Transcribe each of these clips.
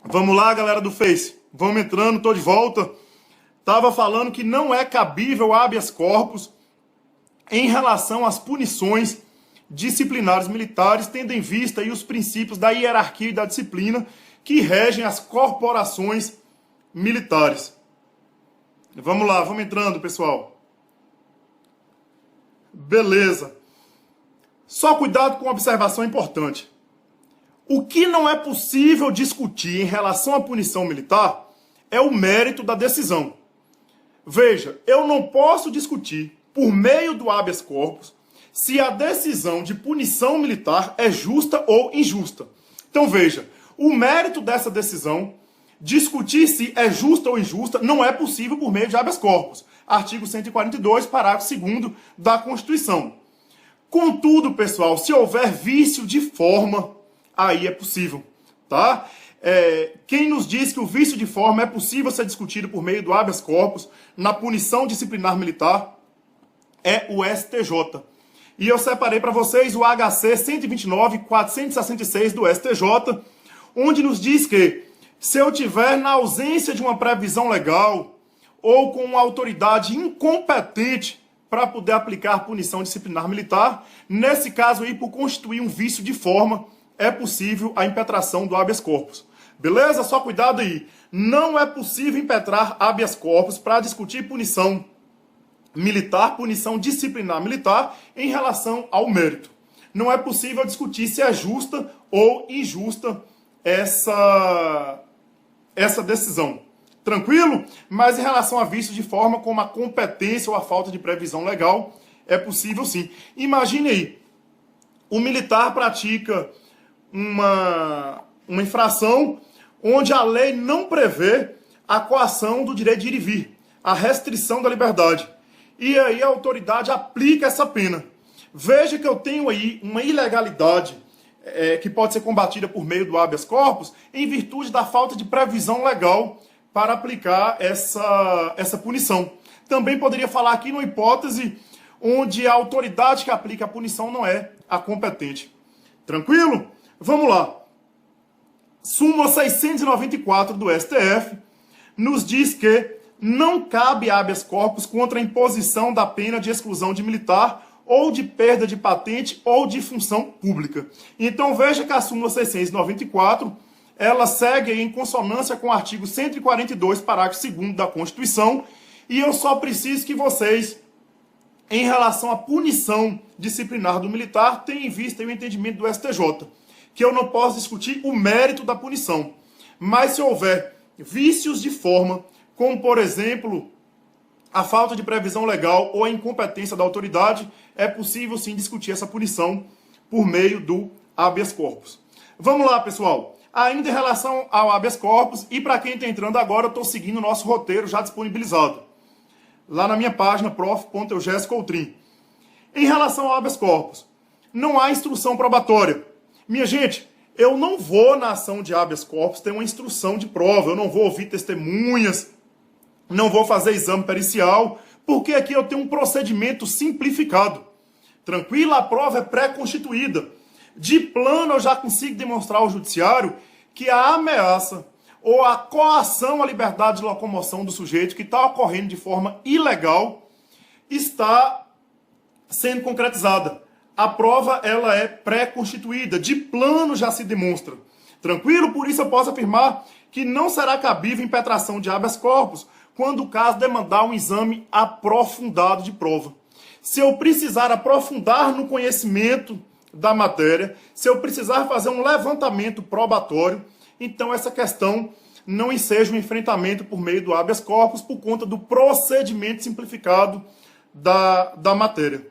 Vamos lá, galera do Face. Vamos entrando, tô de volta. Tava falando que não é cabível habeas corpus em relação às punições disciplinares militares, tendo em vista aí os princípios da hierarquia e da disciplina que regem as corporações militares. Vamos lá, vamos entrando, pessoal. Beleza. Só cuidado com uma observação importante. O que não é possível discutir em relação à punição militar é o mérito da decisão. Veja, eu não posso discutir, por meio do habeas corpus, se a decisão de punição militar é justa ou injusta. Então veja, o mérito dessa decisão, discutir se é justa ou injusta, não é possível por meio de habeas corpus. Artigo 142, parágrafo 2º da Constituição. Contudo, pessoal, se houver vício de forma, aí é possível, tá? Quem nos diz que o vício de forma é possível ser discutido por meio do habeas corpus na punição disciplinar militar é o STJ. E eu separei para vocês o HC 129.466 do STJ, onde nos diz que se eu tiver na ausência de uma previsão legal ou com uma autoridade incompetente para poder aplicar punição disciplinar militar, nesse caso aí, por constituir um vício de forma, é possível a impetração do habeas corpus. Beleza? Só cuidado aí. Não é possível impetrar habeas corpus para discutir punição militar, punição disciplinar militar em relação ao mérito. Não é possível discutir se é justa ou injusta essa decisão. Tranquilo? Mas em relação a vício de forma, como a competência ou a falta de previsão legal, é possível sim. Imagine aí, o militar pratica uma infração onde a lei não prevê a coação do direito de ir e vir, a restrição da liberdade. E aí a autoridade aplica essa pena. Veja que eu tenho aí uma ilegalidade que pode ser combatida por meio do habeas corpus em virtude da falta de previsão legal para aplicar essa punição. Também poderia falar aqui numa hipótese onde a autoridade que aplica a punição não é a competente. Tranquilo? Vamos lá. Súmula 694 do STF nos diz que não cabe habeas corpus contra a imposição da pena de exclusão de militar ou de perda de patente ou de função pública. Então veja que a súmula 694, ela segue em consonância com o artigo 142, parágrafo 2º da Constituição, e eu só preciso que vocês, em relação à punição disciplinar do militar, tenham em vista o entendimento do STJ, que eu não posso discutir o mérito da punição. Mas se houver vícios de forma, como por exemplo, a falta de previsão legal ou a incompetência da autoridade, é possível sim discutir essa punição por meio do habeas corpus. Vamos lá, pessoal. Ainda em relação ao habeas corpus, e para quem está entrando agora, eu estou seguindo o nosso roteiro já disponibilizado, lá na minha página, prof.eugéscoutrin. Em relação ao habeas corpus, não há instrução probatória. Minha gente, eu não vou na ação de habeas corpus ter uma instrução de prova, eu não vou ouvir testemunhas, não vou fazer exame pericial, porque aqui eu tenho um procedimento simplificado. Tranquilo? A prova é pré-constituída. De plano eu já consigo demonstrar ao judiciário que a ameaça ou a coação à liberdade de locomoção do sujeito que está ocorrendo de forma ilegal está sendo concretizada. A prova ela é pré-constituída, de plano já se demonstra. Tranquilo? Por isso eu posso afirmar que não será cabível impetração de habeas corpus quando o caso demandar um exame aprofundado de prova. Se eu precisar aprofundar no conhecimento da matéria, se eu precisar fazer um levantamento probatório, então essa questão não enseja um enfrentamento por meio do habeas corpus por conta do procedimento simplificado da matéria.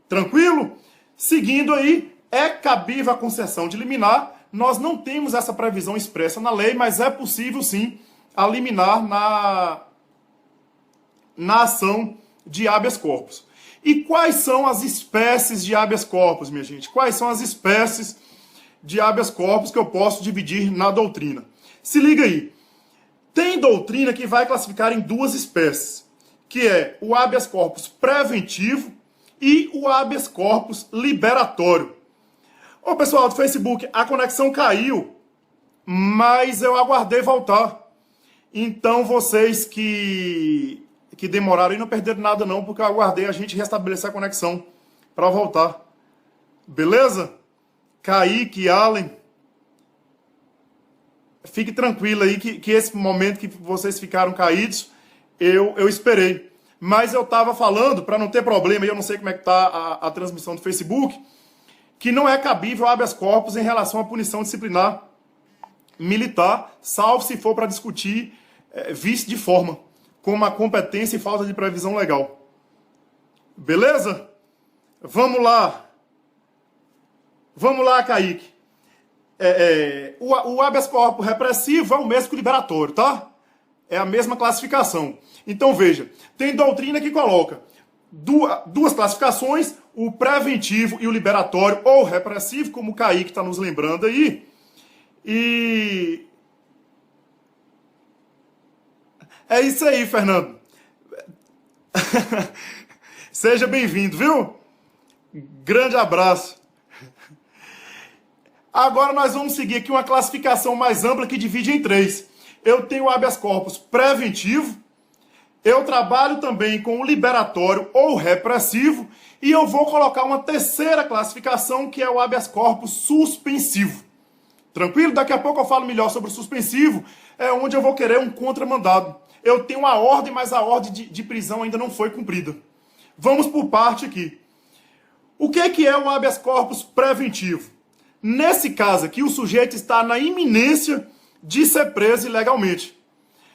Tranquilo? Seguindo aí, é cabível a concessão de liminar. Nós não temos essa previsão expressa na lei, mas é possível sim a liminar na ação de habeas corpus. E quais são as espécies de habeas corpus, minha gente? Quais são as espécies de habeas corpus que eu posso dividir na doutrina? Se liga aí. Tem doutrina que vai classificar em duas espécies, que é o habeas corpus preventivo e o habeas corpus liberatório. Ô pessoal do Facebook, a conexão caiu. mas eu aguardei voltar. Então vocês que demoraram e não perderam nada não, porque eu aguardei a gente restabelecer a conexão para voltar. Beleza? Kaique, Allen, fique tranquilo aí que esse momento que vocês ficaram caídos, eu esperei. Mas eu estava falando, para não ter problema, eu não sei como é que está a transmissão do Facebook, que não é cabível habeas corpus em relação à punição disciplinar militar, salvo se for para discutir vício de forma, como a competência e falta de previsão legal. Beleza? Vamos lá. Vamos lá, Kaique. O habeas corpus repressivo é o mesmo que o liberatório, tá? É a mesma classificação. Então, veja, tem doutrina que coloca duas classificações, o preventivo e o liberatório, ou repressivo, como o Kaique está nos lembrando aí. E é isso aí, Fernando. Seja bem-vindo, viu? Grande abraço. Agora nós vamos seguir aqui uma classificação mais ampla que divide em 3. Eu tenho o habeas corpus preventivo, eu trabalho também com o liberatório ou repressivo, e eu vou colocar uma terceira classificação, que é o habeas corpus suspensivo. Tranquilo? Daqui a pouco eu falo melhor sobre o suspensivo, é onde eu vou querer um contramandado. Eu tenho a ordem, mas a ordem de prisão ainda não foi cumprida. Vamos por parte aqui. O que é o habeas corpus preventivo? Nesse caso aqui, o sujeito está na iminência de ser preso ilegalmente.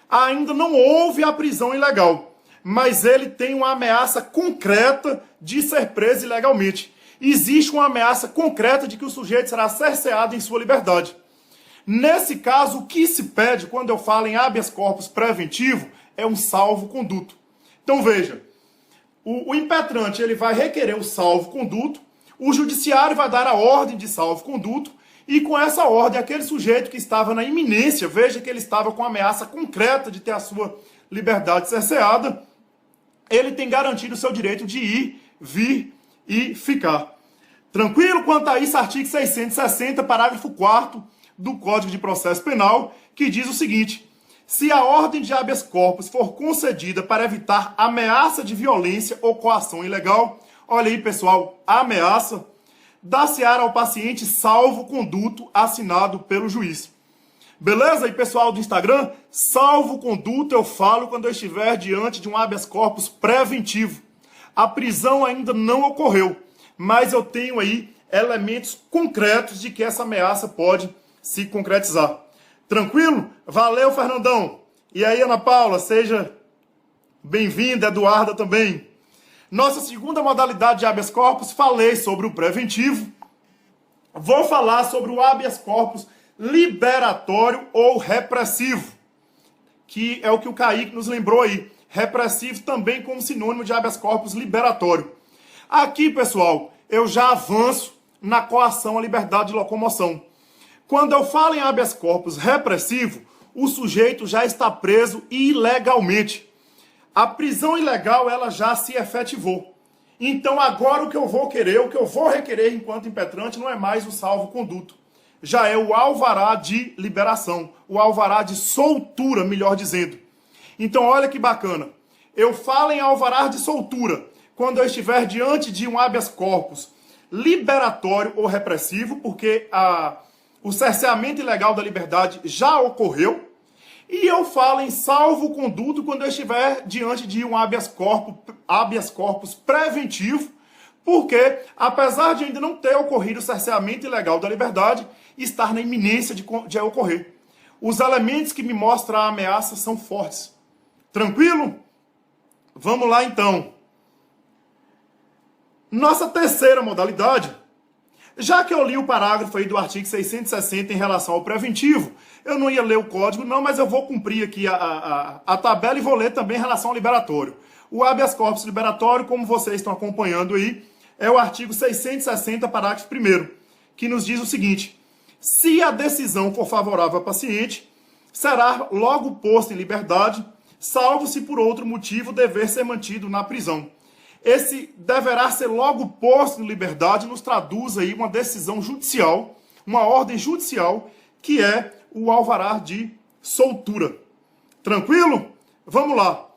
Ainda não houve a prisão ilegal, mas ele tem uma ameaça concreta de ser preso ilegalmente. Existe uma ameaça concreta de que o sujeito será cerceado em sua liberdade. Nesse caso, o que se pede quando eu falo em habeas corpus preventivo é um salvo-conduto. Então veja, o impetrante ele vai requerer o salvo-conduto, o judiciário vai dar a ordem de salvo-conduto, e com essa ordem, aquele sujeito que estava na iminência, veja que ele estava com ameaça concreta de ter a sua liberdade cerceada, ele tem garantido o seu direito de ir, vir e ficar. Tranquilo? Quanto a isso, artigo 660, parágrafo 4º do Código de Processo Penal, que diz o seguinte: se a ordem de habeas corpus for concedida para evitar ameaça de violência ou coação ilegal, olha aí, pessoal, ameaça, dá-se-á ao paciente salvo-conduto assinado pelo juiz. Beleza? E pessoal do Instagram, salvo-conduto eu falo quando eu estiver diante de um habeas corpus preventivo. A prisão ainda não ocorreu, mas eu tenho aí elementos concretos de que essa ameaça pode se concretizar. Tranquilo? Valeu, Fernandão. E aí, Ana Paula, seja bem-vinda, Eduarda também. Nossa segunda modalidade de habeas corpus, falei sobre o preventivo. Vou falar sobre o habeas corpus liberatório ou repressivo, que é o que o Kaique nos lembrou aí. Repressivo também como sinônimo de habeas corpus liberatório. Aqui, pessoal, eu já avanço na coação à liberdade de locomoção. Quando eu falo em habeas corpus repressivo, o sujeito já está preso ilegalmente. A prisão ilegal, ela já se efetivou. Então agora o que eu vou querer, o que eu vou requerer enquanto impetrante não é mais o salvo-conduto. Já é o alvará de liberação, o alvará de soltura, melhor dizendo. Então olha que bacana. Eu falo em alvará de soltura quando eu estiver diante de um habeas corpus liberatório ou repressivo, porque o cerceamento ilegal da liberdade já ocorreu. E eu falo em salvo-conduto quando eu estiver diante de um habeas corpus preventivo, porque, apesar de ainda não ter ocorrido o cerceamento ilegal da liberdade, estar na iminência de ocorrer. Os elementos que me mostram a ameaça são fortes. Tranquilo? Vamos lá, então. Nossa terceira modalidade, já que eu li o parágrafo aí do artigo 660 em relação ao preventivo, eu não ia ler o código não, mas eu vou cumprir aqui a tabela e vou ler também em relação ao liberatório. O habeas corpus liberatório, como vocês estão acompanhando aí, é o artigo 660, parágrafo 1º, que nos diz o seguinte: se a decisão for favorável ao paciente, será logo posto em liberdade, salvo se por outro motivo dever ser mantido na prisão. Esse deverá ser logo posto em liberdade nos traduz aí uma decisão judicial, uma ordem judicial que é o alvará de soltura. Tranquilo? Vamos lá.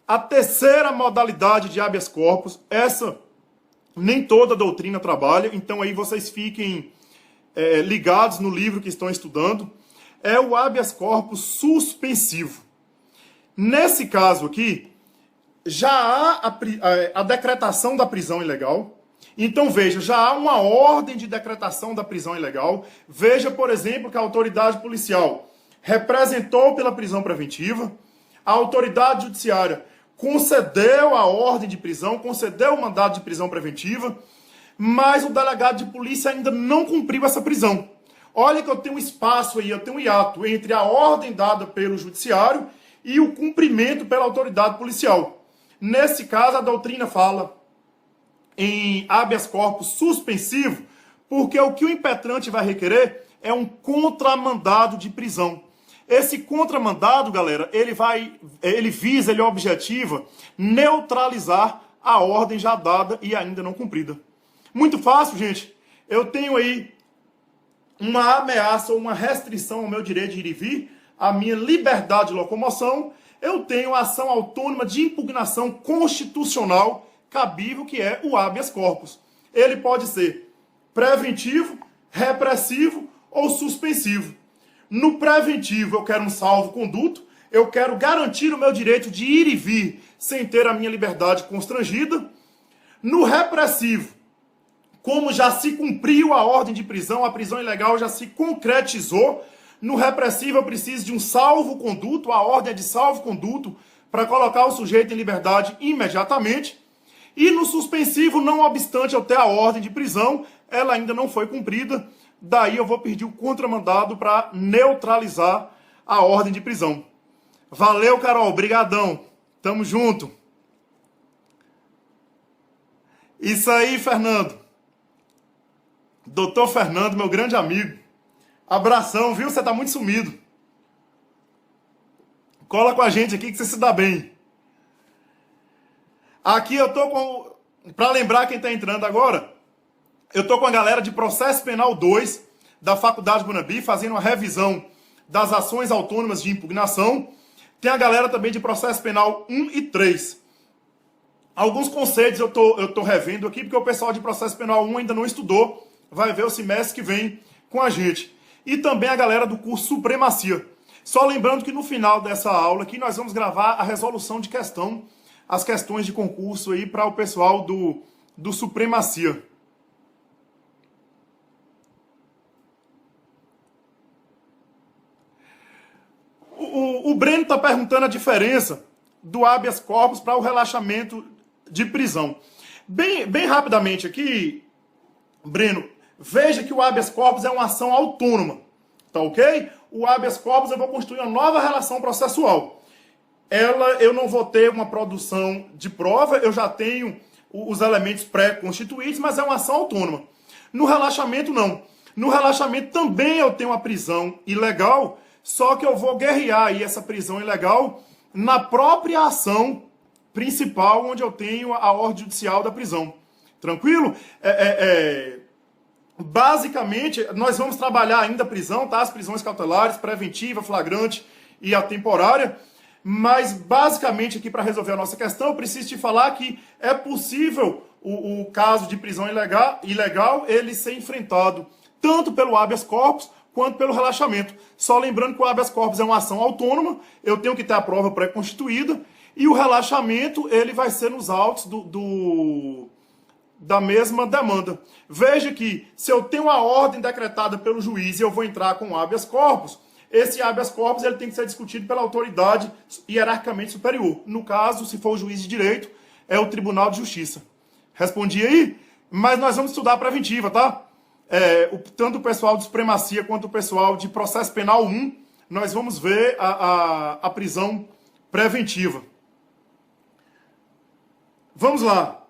A terceira modalidade de habeas corpus, essa nem toda doutrina trabalha, então aí vocês fiquem ligados no livro que estão estudando, é o habeas corpus suspensivo. Nesse caso aqui, já há a decretação da prisão ilegal. Então veja, já há uma ordem de decretação da prisão ilegal. Veja, por exemplo, que a autoridade policial representou pela prisão preventiva, a autoridade judiciária concedeu a ordem de prisão, concedeu o mandado de prisão preventiva, mas o delegado de polícia ainda não cumpriu essa prisão. Olha que eu tenho um espaço aí, eu tenho um hiato entre a ordem dada pelo judiciário e o cumprimento pela autoridade policial. Nesse caso, a doutrina fala em habeas corpus suspensivo, porque o que o impetrante vai requerer é um contramandado de prisão. Esse contramandado, galera, ele objetiva neutralizar a ordem já dada e ainda não cumprida. Muito fácil, gente. Eu tenho aí uma ameaça ou uma restrição ao meu direito de ir e vir, à minha liberdade de locomoção. Eu tenho a ação autônoma de impugnação constitucional cabível, que é o habeas corpus. Ele pode ser preventivo, repressivo ou suspensivo. No preventivo, eu quero um salvo-conduto, eu quero garantir o meu direito de ir e vir sem ter a minha liberdade constrangida. No repressivo, como já se cumpriu a ordem de prisão, a prisão ilegal já se concretizou, no repressivo eu preciso de um salvo-conduto, a ordem é de salvo-conduto, para colocar o sujeito em liberdade imediatamente. E no suspensivo, não obstante eu ter a ordem de prisão, ela ainda não foi cumprida, daí eu vou pedir o contramandado para neutralizar a ordem de prisão. Valeu, Carol, brigadão, tamo junto. Isso aí, Fernando. Doutor Fernando, meu grande amigo. Abração, viu? Você tá muito sumido. Cola com a gente aqui que você se dá bem. Aqui eu tô com... Pra lembrar quem tá entrando agora, eu tô com a galera de Processo Penal 2 da Faculdade Guanabara, fazendo uma revisão das ações autônomas de impugnação. Tem a galera também de Processo Penal 1 e 3. Alguns conceitos eu tô revendo aqui, porque o pessoal de Processo Penal 1 ainda não estudou. Vai ver o semestre que vem com a gente. E também a galera do curso Supremacia. Só lembrando que no final dessa aula aqui nós vamos gravar a resolução de questão, as questões de concurso aí para o pessoal do Supremacia. O Breno está perguntando a diferença do habeas corpus para o relaxamento de prisão. Bem rapidamente aqui, Breno, veja que o habeas corpus é uma ação autônoma, tá ok? O habeas corpus eu vou construir uma nova relação processual. Eu não vou ter uma produção de prova, eu já tenho os elementos pré-constituídos, mas é uma ação autônoma. No relaxamento, não. No relaxamento também eu tenho uma prisão ilegal, só que eu vou guerrear aí essa prisão ilegal na própria ação principal, onde eu tenho a ordem judicial da prisão. Tranquilo? Basicamente, nós vamos trabalhar ainda a prisão, tá? As prisões cautelares, preventiva, flagrante e a temporária. Mas, basicamente, aqui para resolver a nossa questão, eu preciso te falar que é possível o caso de prisão ilegal ele ser enfrentado tanto pelo habeas corpus quanto pelo relaxamento. Só lembrando que o habeas corpus é uma ação autônoma, eu tenho que ter a prova pré-constituída, e o relaxamento ele vai ser nos autos da mesma demanda. Veja que, se eu tenho a ordem decretada pelo juiz e eu vou entrar com o habeas corpus, esse habeas corpus ele tem que ser discutido pela autoridade hierarquicamente superior. No caso, se for o juiz de direito, é o Tribunal de Justiça. Respondi aí? Mas nós vamos estudar a preventiva, tá? Tanto o pessoal de Supremacia quanto o pessoal de Processo Penal 1, nós vamos ver a prisão preventiva. Vamos lá.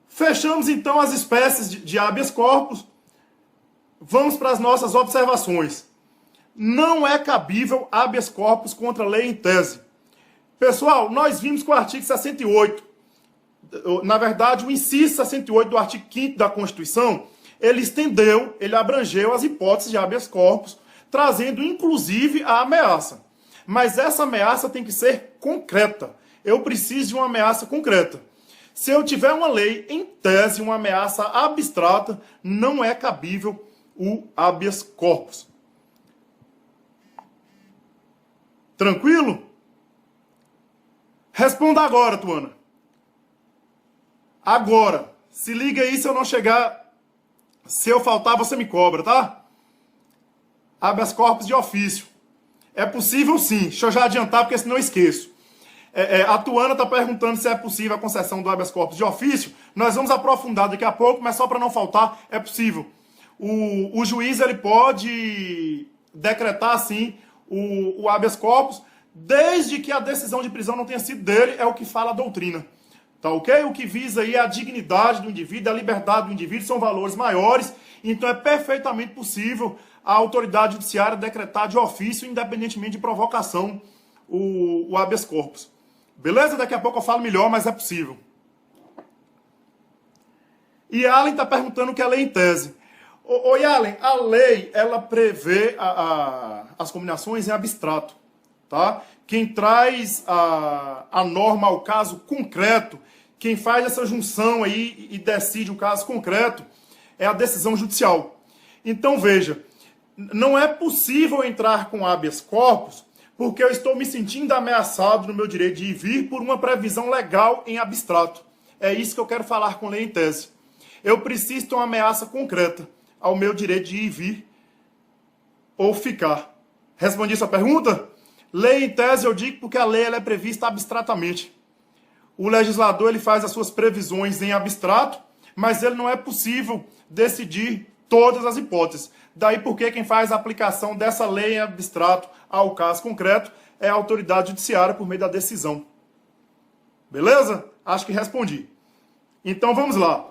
Fechamos então as espécies de habeas corpus. Vamos para as nossas observações. Não é cabível habeas corpus contra a lei em tese. Pessoal, nós vimos que o artigo 68, na verdade, o inciso 68 do artigo 5º da Constituição, ele estendeu, ele abrangeu as hipóteses de habeas corpus, trazendo inclusive a ameaça. Mas essa ameaça tem que ser concreta. Eu preciso de uma ameaça concreta. Se eu tiver uma lei, em tese, uma ameaça abstrata, não é cabível o habeas corpus. Tranquilo? Responda agora, Tuana. Agora. Se liga aí, se eu não chegar, se eu faltar, você me cobra, tá? Habeas corpus de ofício. É possível sim. Deixa eu já adiantar, porque senão eu esqueço. A Tuana está perguntando se é possível a concessão do habeas corpus de ofício. Nós vamos aprofundar daqui a pouco, mas só para não faltar, é possível. O juiz ele pode decretar, sim, o habeas corpus, desde que a decisão de prisão não tenha sido dele, é o que fala a doutrina. Tá ok? O que visa aí é a dignidade do indivíduo, a liberdade do indivíduo, são valores maiores, então é perfeitamente possível a autoridade judiciária decretar de ofício, independentemente de provocação, o habeas corpus. Beleza? Daqui a pouco eu falo melhor, mas é possível. E Allen está perguntando o que é lei em tese. Oi, Allen, a lei, ela prevê as combinações em abstrato, tá? Quem traz a norma ao caso concreto, quem faz essa junção aí e decide o caso concreto, é a decisão judicial. Então, veja, não é possível entrar com habeas corpus porque eu estou me sentindo ameaçado no meu direito de ir e vir por uma previsão legal em abstrato. É isso que eu quero falar com lei em tese. Eu preciso ter uma ameaça concreta ao meu direito de ir e vir ou ficar. Respondi sua pergunta? Lei em tese eu digo porque a lei ela é prevista abstratamente. O legislador ele faz as suas previsões em abstrato, mas ele não é possível decidir todas as hipóteses. Daí porque quem faz a aplicação dessa lei em abstrato ao caso concreto é a autoridade judiciária por meio da decisão. Beleza? Acho que respondi. Então vamos lá.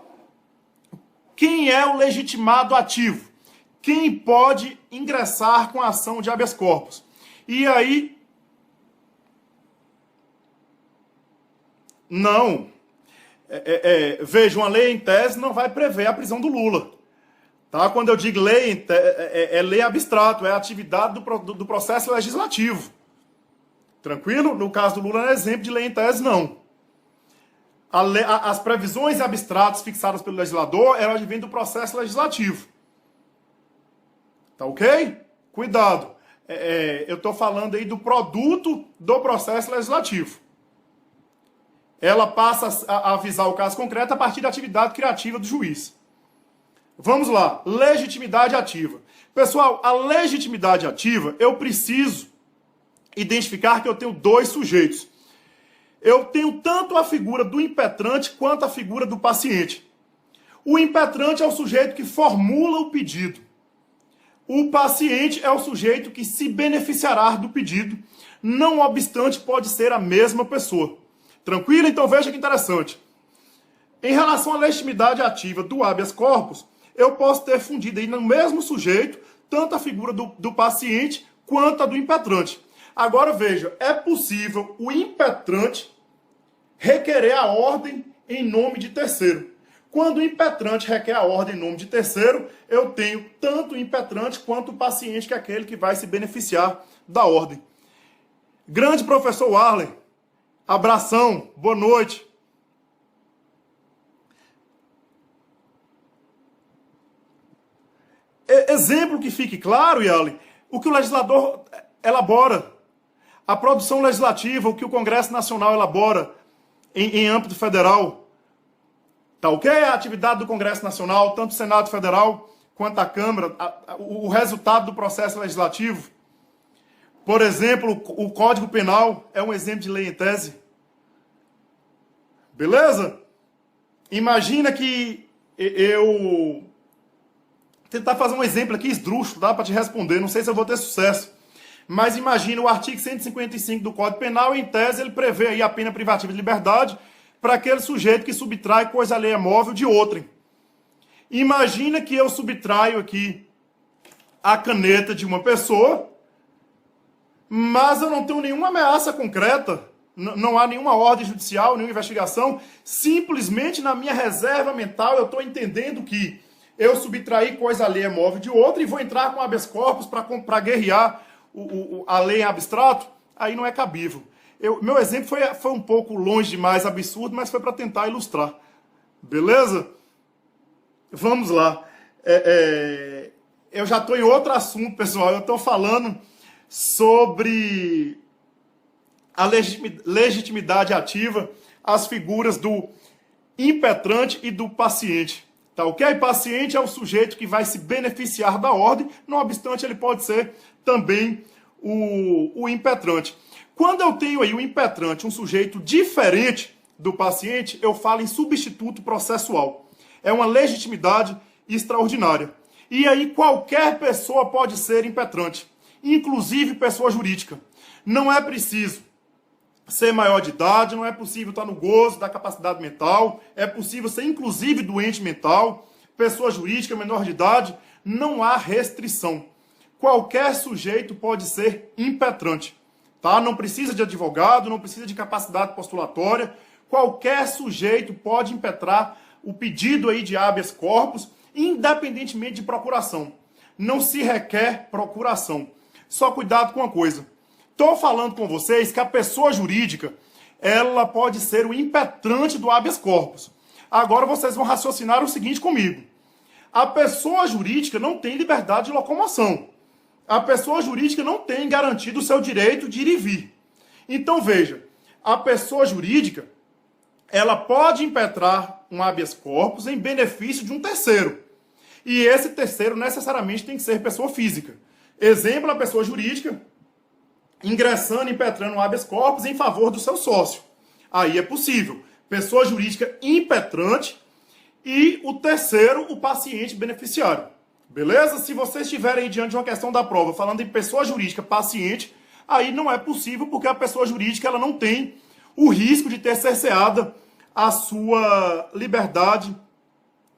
Quem é o legitimado ativo? Quem pode ingressar com a ação de habeas corpus? E aí... Não. Veja, uma lei em tese não vai prever a prisão do Lula. Tá? Quando eu digo lei, é lei abstrato, é a atividade do processo legislativo. Tranquilo? No caso do Lula, não é exemplo de lei em tese, não. As previsões abstratas fixadas pelo legislador eram advêm do processo legislativo. Tá ok? Cuidado. Eu estou falando aí do produto do processo legislativo. Ela passa a avisar o caso concreto a partir da atividade criativa do juiz. Vamos lá, legitimidade ativa. Pessoal, a legitimidade ativa, eu preciso identificar que eu tenho dois sujeitos. Eu tenho tanto a figura do impetrante quanto a figura do paciente. O impetrante é o sujeito que formula o pedido. O paciente é o sujeito que se beneficiará do pedido, não obstante pode ser a mesma pessoa. Tranquilo? Então veja que interessante. Em relação à legitimidade ativa do habeas corpus, eu posso ter fundido aí no mesmo sujeito tanto a figura do paciente quanto a do impetrante. Agora veja, é possível o impetrante requerer a ordem em nome de terceiro. Quando o impetrante requer a ordem em nome de terceiro, eu tenho tanto o impetrante quanto o paciente, que é aquele que vai se beneficiar da ordem. Grande professor Warley, abração, boa noite. Exemplo que fique claro, Yali, o que o legislador elabora, a produção legislativa, o que o Congresso Nacional elabora em âmbito federal. Tá ok? A atividade do Congresso Nacional, tanto o Senado Federal quanto a Câmara, o resultado do processo legislativo. Por exemplo, o Código Penal é um exemplo de lei em tese. Beleza? Imagina que eu tentar fazer um exemplo aqui esdrúxulo, dá para te responder, não sei se eu vou ter sucesso. Mas imagina o artigo 155 do Código Penal, em tese ele prevê aí a pena privativa de liberdade para aquele sujeito que subtrai coisa alheia móvel de outrem. Imagina que eu subtraio aqui a caneta de uma pessoa, mas eu não tenho nenhuma ameaça concreta, não há nenhuma ordem judicial, nenhuma investigação, simplesmente na minha reserva mental eu estou entendendo que eu subtrair coisa alheia móvel de outra e vou entrar com habeas corpus para guerrear a lei em abstrato, aí não é cabível. Meu exemplo foi um pouco longe demais, absurdo, mas foi para tentar ilustrar. Beleza? Vamos lá. Eu já estou em outro assunto, pessoal. Eu estou falando sobre a legitimidade ativa, as figuras do impetrante e do paciente. Tá ok? Paciente é o sujeito que vai se beneficiar da ordem, não obstante ele pode ser também o impetrante. Quando eu tenho aí o impetrante, um sujeito diferente do paciente, eu falo em substituto processual. É uma legitimidade extraordinária. E aí qualquer pessoa pode ser impetrante, inclusive pessoa jurídica. Não é preciso ser maior de idade, não é possível estar no gozo da capacidade mental, é possível ser inclusive doente mental, pessoa jurídica, menor de idade, não há restrição. Qualquer sujeito pode ser impetrante, tá? Não precisa de advogado, não precisa de capacidade postulatória, qualquer sujeito pode impetrar o pedido aí de habeas corpus, independentemente de procuração. Não se requer procuração. Só cuidado com uma coisa. Estou falando com vocês que a pessoa jurídica, ela pode ser o impetrante do habeas corpus. Agora vocês vão raciocinar o seguinte comigo. A pessoa jurídica não tem liberdade de locomoção. A pessoa jurídica não tem garantido o seu direito de ir e vir. Então veja, a pessoa jurídica, ela pode impetrar um habeas corpus em benefício de um terceiro. E esse terceiro necessariamente tem que ser pessoa física. Exemplo, a pessoa jurídica ingressando e impetrando um habeas corpus em favor do seu sócio. Aí é possível. Pessoa jurídica impetrante e o terceiro, o paciente beneficiário. Beleza? Se vocês estiverem aí diante de uma questão da prova falando em pessoa jurídica paciente, aí não é possível porque a pessoa jurídica ela não tem o risco de ter cerceada a sua liberdade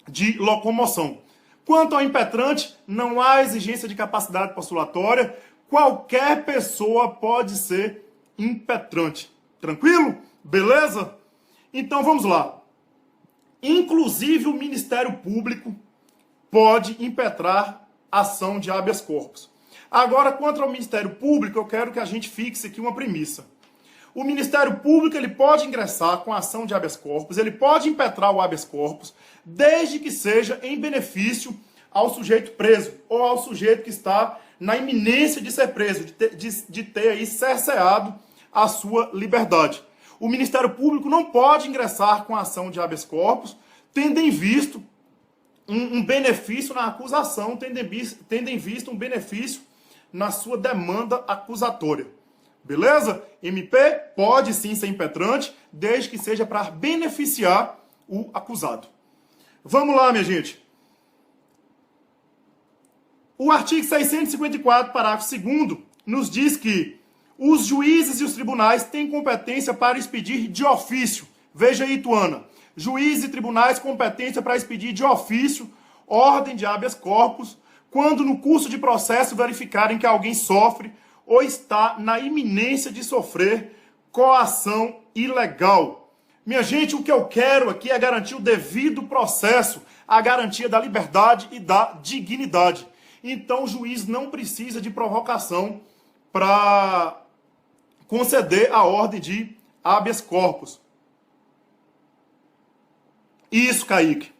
de locomoção. Quanto ao impetrante, não há exigência de capacidade postulatória, qualquer pessoa pode ser impetrante. Tranquilo? Beleza? Então vamos lá. Inclusive o Ministério Público pode impetrar ação de habeas corpus. Agora, quanto ao Ministério Público, eu quero que a gente fixe aqui uma premissa. O Ministério Público ele pode ingressar com a ação de habeas corpus, ele pode impetrar o habeas corpus, desde que seja em benefício ao sujeito preso ou ao sujeito que está na iminência de ser preso, de ter aí cerceado a sua liberdade. O Ministério Público não pode ingressar com a ação de habeas corpus, tendo em vista um benefício na acusação, tendo em vista um benefício na sua demanda acusatória. Beleza? MP pode sim ser impetrante, desde que seja para beneficiar o acusado. Vamos lá, minha gente. O artigo 654, parágrafo 2º, nos diz que os juízes e os tribunais têm competência para expedir de ofício. Veja aí, Tuana. Juízes e tribunais competência para expedir de ofício ordem de habeas corpus quando no curso de processo verificarem que alguém sofre ou está na iminência de sofrer coação ilegal. Minha gente, o que eu quero aqui é garantir o devido processo, a garantia da liberdade e da dignidade. Então o juiz não precisa de provocação para conceder a ordem de habeas corpus. Isso, Kaique.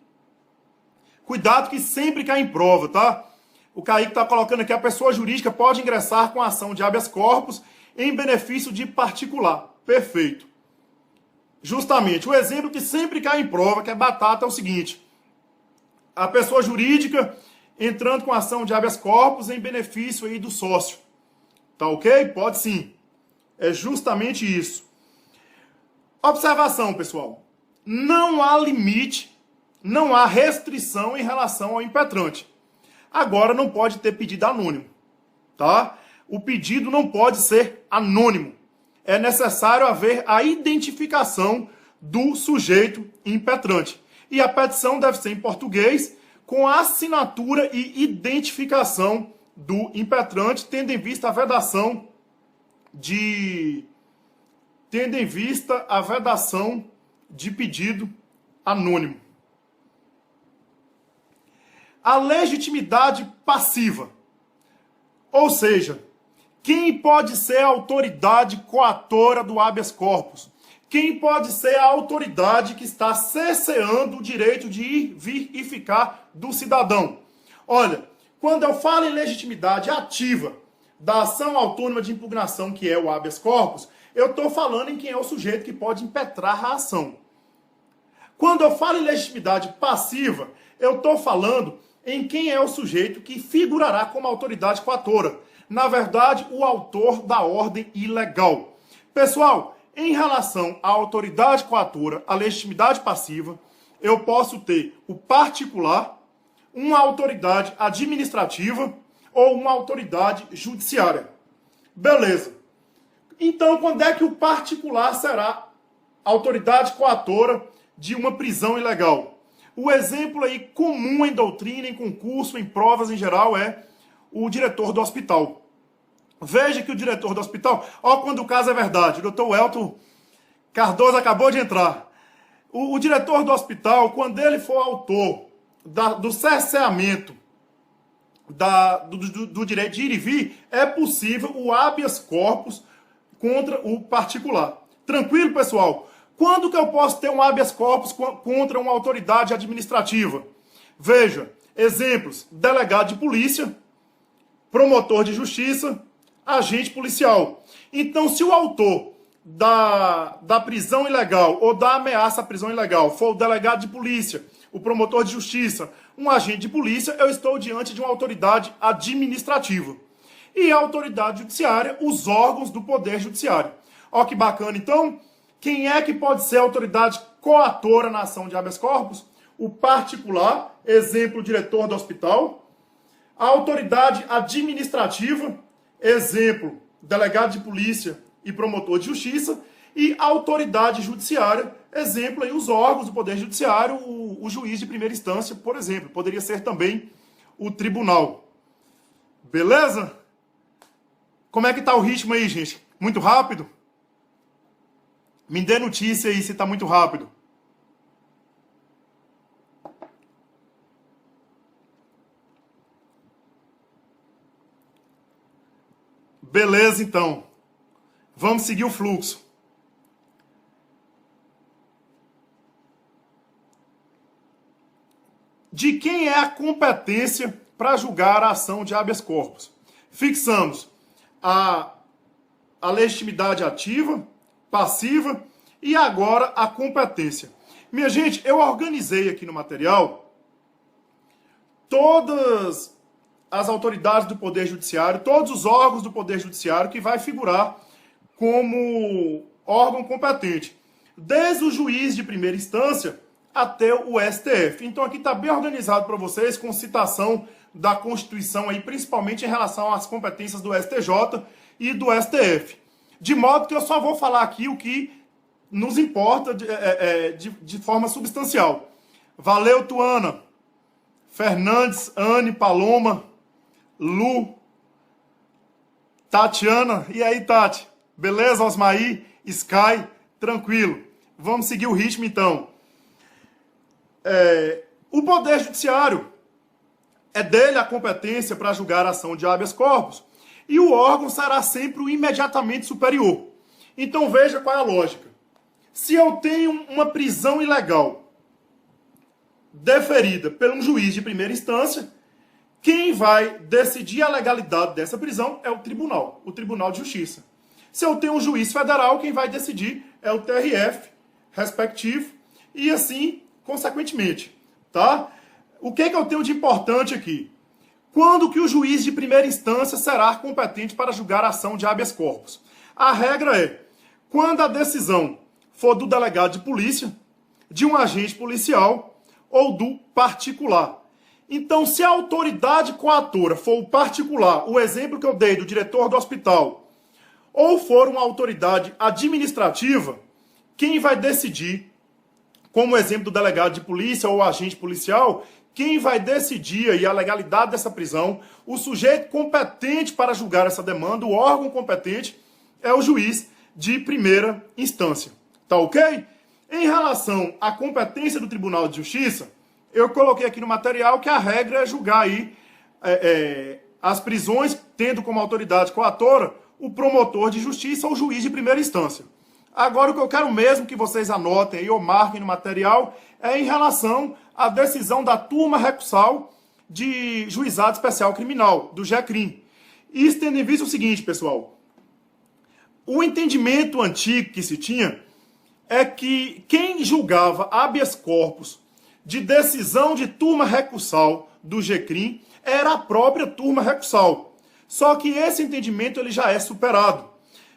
Cuidado que sempre cai em prova, tá? O Kaique está colocando aqui, a pessoa jurídica pode ingressar com a ação de habeas corpus em benefício de particular. Perfeito. Justamente, o exemplo que sempre cai em prova, que é batata, é o seguinte. A pessoa jurídica entrando com a ação de habeas corpus em benefício aí do sócio. Tá ok? Pode sim. É justamente isso. Observação, pessoal. Não há limite, não há restrição em relação ao impetrante. Agora não pode ter pedido anônimo, tá? O pedido não pode ser anônimo. É necessário haver a identificação do sujeito impetrante. E a petição deve ser em português, com a assinatura e identificação do impetrante, tendo em vista a vedação de pedido anônimo. a legitimidade passiva. Ou seja, quem pode ser a autoridade coatora do habeas corpus? Quem pode ser a autoridade que está cerceando o direito de ir, vir e ficar do cidadão? Olha, quando eu falo em legitimidade ativa da ação autônoma de impugnação, que é o habeas corpus, eu estou falando em quem é o sujeito que pode impetrar a ação. Quando eu falo em legitimidade passiva, eu estou falando em quem é o sujeito que figurará como autoridade coatora. Na verdade, o autor da ordem ilegal. Pessoal, em relação à autoridade coatora, à legitimidade passiva, eu posso ter o particular, uma autoridade administrativa ou uma autoridade judiciária. Beleza. Então, quando é que o particular será autoridade coatora de uma prisão ilegal? O exemplo aí comum em doutrina, em concurso, em provas em geral é o diretor do hospital. Veja que o diretor do hospital, ó, quando o caso é verdade, o doutor Welton Cardoso acabou de entrar. O diretor do quando ele for autor do cerceamento do direito de ir e vir, é possível o habeas corpus contra o particular. Tranquilo, pessoal? Quando que eu posso ter um habeas corpus contra uma autoridade administrativa? Veja, exemplos: delegado de polícia, promotor de justiça, agente policial. Então, se o autor da prisão ilegal ou da ameaça à prisão ilegal for o delegado de polícia, o promotor de justiça, um agente de polícia, eu estou diante de uma autoridade administrativa. E a autoridade judiciária, os órgãos do Poder Judiciário. Ó que bacana, então. Quem é que pode ser a autoridade coatora na ação de habeas corpus? O particular, exemplo, o diretor do hospital. A autoridade administrativa, exemplo, delegado de polícia e promotor de justiça. E a autoridade judiciária, exemplo, aí, os órgãos do Poder Judiciário, o juiz de primeira instância, por exemplo. Poderia ser também o tribunal. Beleza? Como é que tá o ritmo aí, gente? Muito rápido? Me dê notícia aí se tá muito rápido. Beleza, então. Vamos seguir o fluxo. De quem é a competência para julgar a ação de habeas corpus? Fixamos a legitimidade ativa, passiva e agora a competência. Minha gente, eu organizei aqui no material todas as autoridades do Poder Judiciário, todos os órgãos do Poder Judiciário que vai figurar como órgão competente, desde o juiz de primeira instância até o STF. Então aqui está bem organizado para vocês, com citação da Constituição, aí, principalmente em relação às competências do STJ e do STF. De modo que eu só vou falar aqui o que nos importa de forma substancial. Valeu, Tuana, Fernandes, Anne, Paloma, Lu, Tatiana. E aí, Tati? Beleza, Osmaí, Sky? Tranquilo. Vamos seguir o ritmo, então. O Poder Judiciário, é dele a competência para julgar a ação de habeas corpus. E o órgão será sempre o imediatamente superior. Então veja qual é a lógica. Se eu tenho uma prisão ilegal deferida por um juiz de primeira instância, quem vai decidir a legalidade dessa prisão é o Tribunal de Justiça. Se eu tenho um juiz federal, quem vai decidir é o TRF, respectivo, e assim, consequentemente. Tá? O que eu tenho de importante aqui? Quando que o juiz de primeira instância será competente para julgar a ação de habeas corpus? A regra é, quando a decisão for do delegado de polícia, de um agente policial ou do particular. Então, se a autoridade coatora for o particular, o exemplo que eu dei do diretor do hospital, ou for uma autoridade administrativa, quem vai decidir, como exemplo do delegado de polícia ou agente policial, quem vai decidir aí a legalidade dessa prisão, o sujeito competente para julgar essa demanda, o órgão competente, é o juiz de primeira instância. Tá ok? Em relação à competência do Tribunal de Justiça, eu coloquei aqui no material que a regra é julgar aí as prisões, tendo como autoridade coatora o promotor de justiça ou o juiz de primeira instância. Agora, o que eu quero mesmo que vocês anotem aí ou marquem no material é em relação à decisão da turma recursal de Juizado Especial Criminal, do GECRIM. Isso tendo em vista o seguinte, pessoal. O entendimento antigo que se tinha é que quem julgava habeas corpus de decisão de turma recursal do GECRIM era a própria turma recursal. Só que esse entendimento ele já é superado.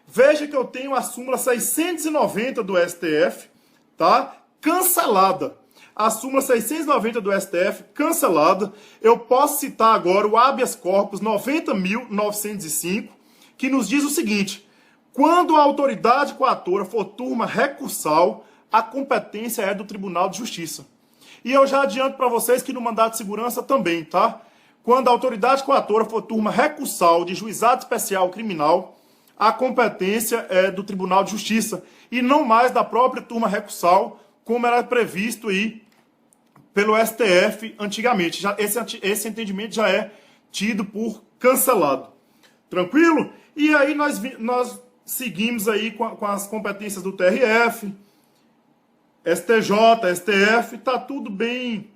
Veja que eu tenho a súmula 690 do STF, tá? Cancelada. A súmula 690 do STF, cancelada. Eu posso citar agora o habeas corpus 90.905, que nos diz o seguinte: quando a autoridade coatora for turma recursal, a competência é do Tribunal de Justiça. E eu já adianto para vocês que no mandato de segurança também, tá? Quando a autoridade coatora for turma recursal de Juizado Especial Criminal, a competência é do Tribunal de Justiça e não mais da própria turma recursal, como era previsto aí pelo STF antigamente. Já, esse entendimento já é tido por cancelado. Tranquilo? E aí nós seguimos aí com as competências do TRF, STJ, STF, tá tudo bem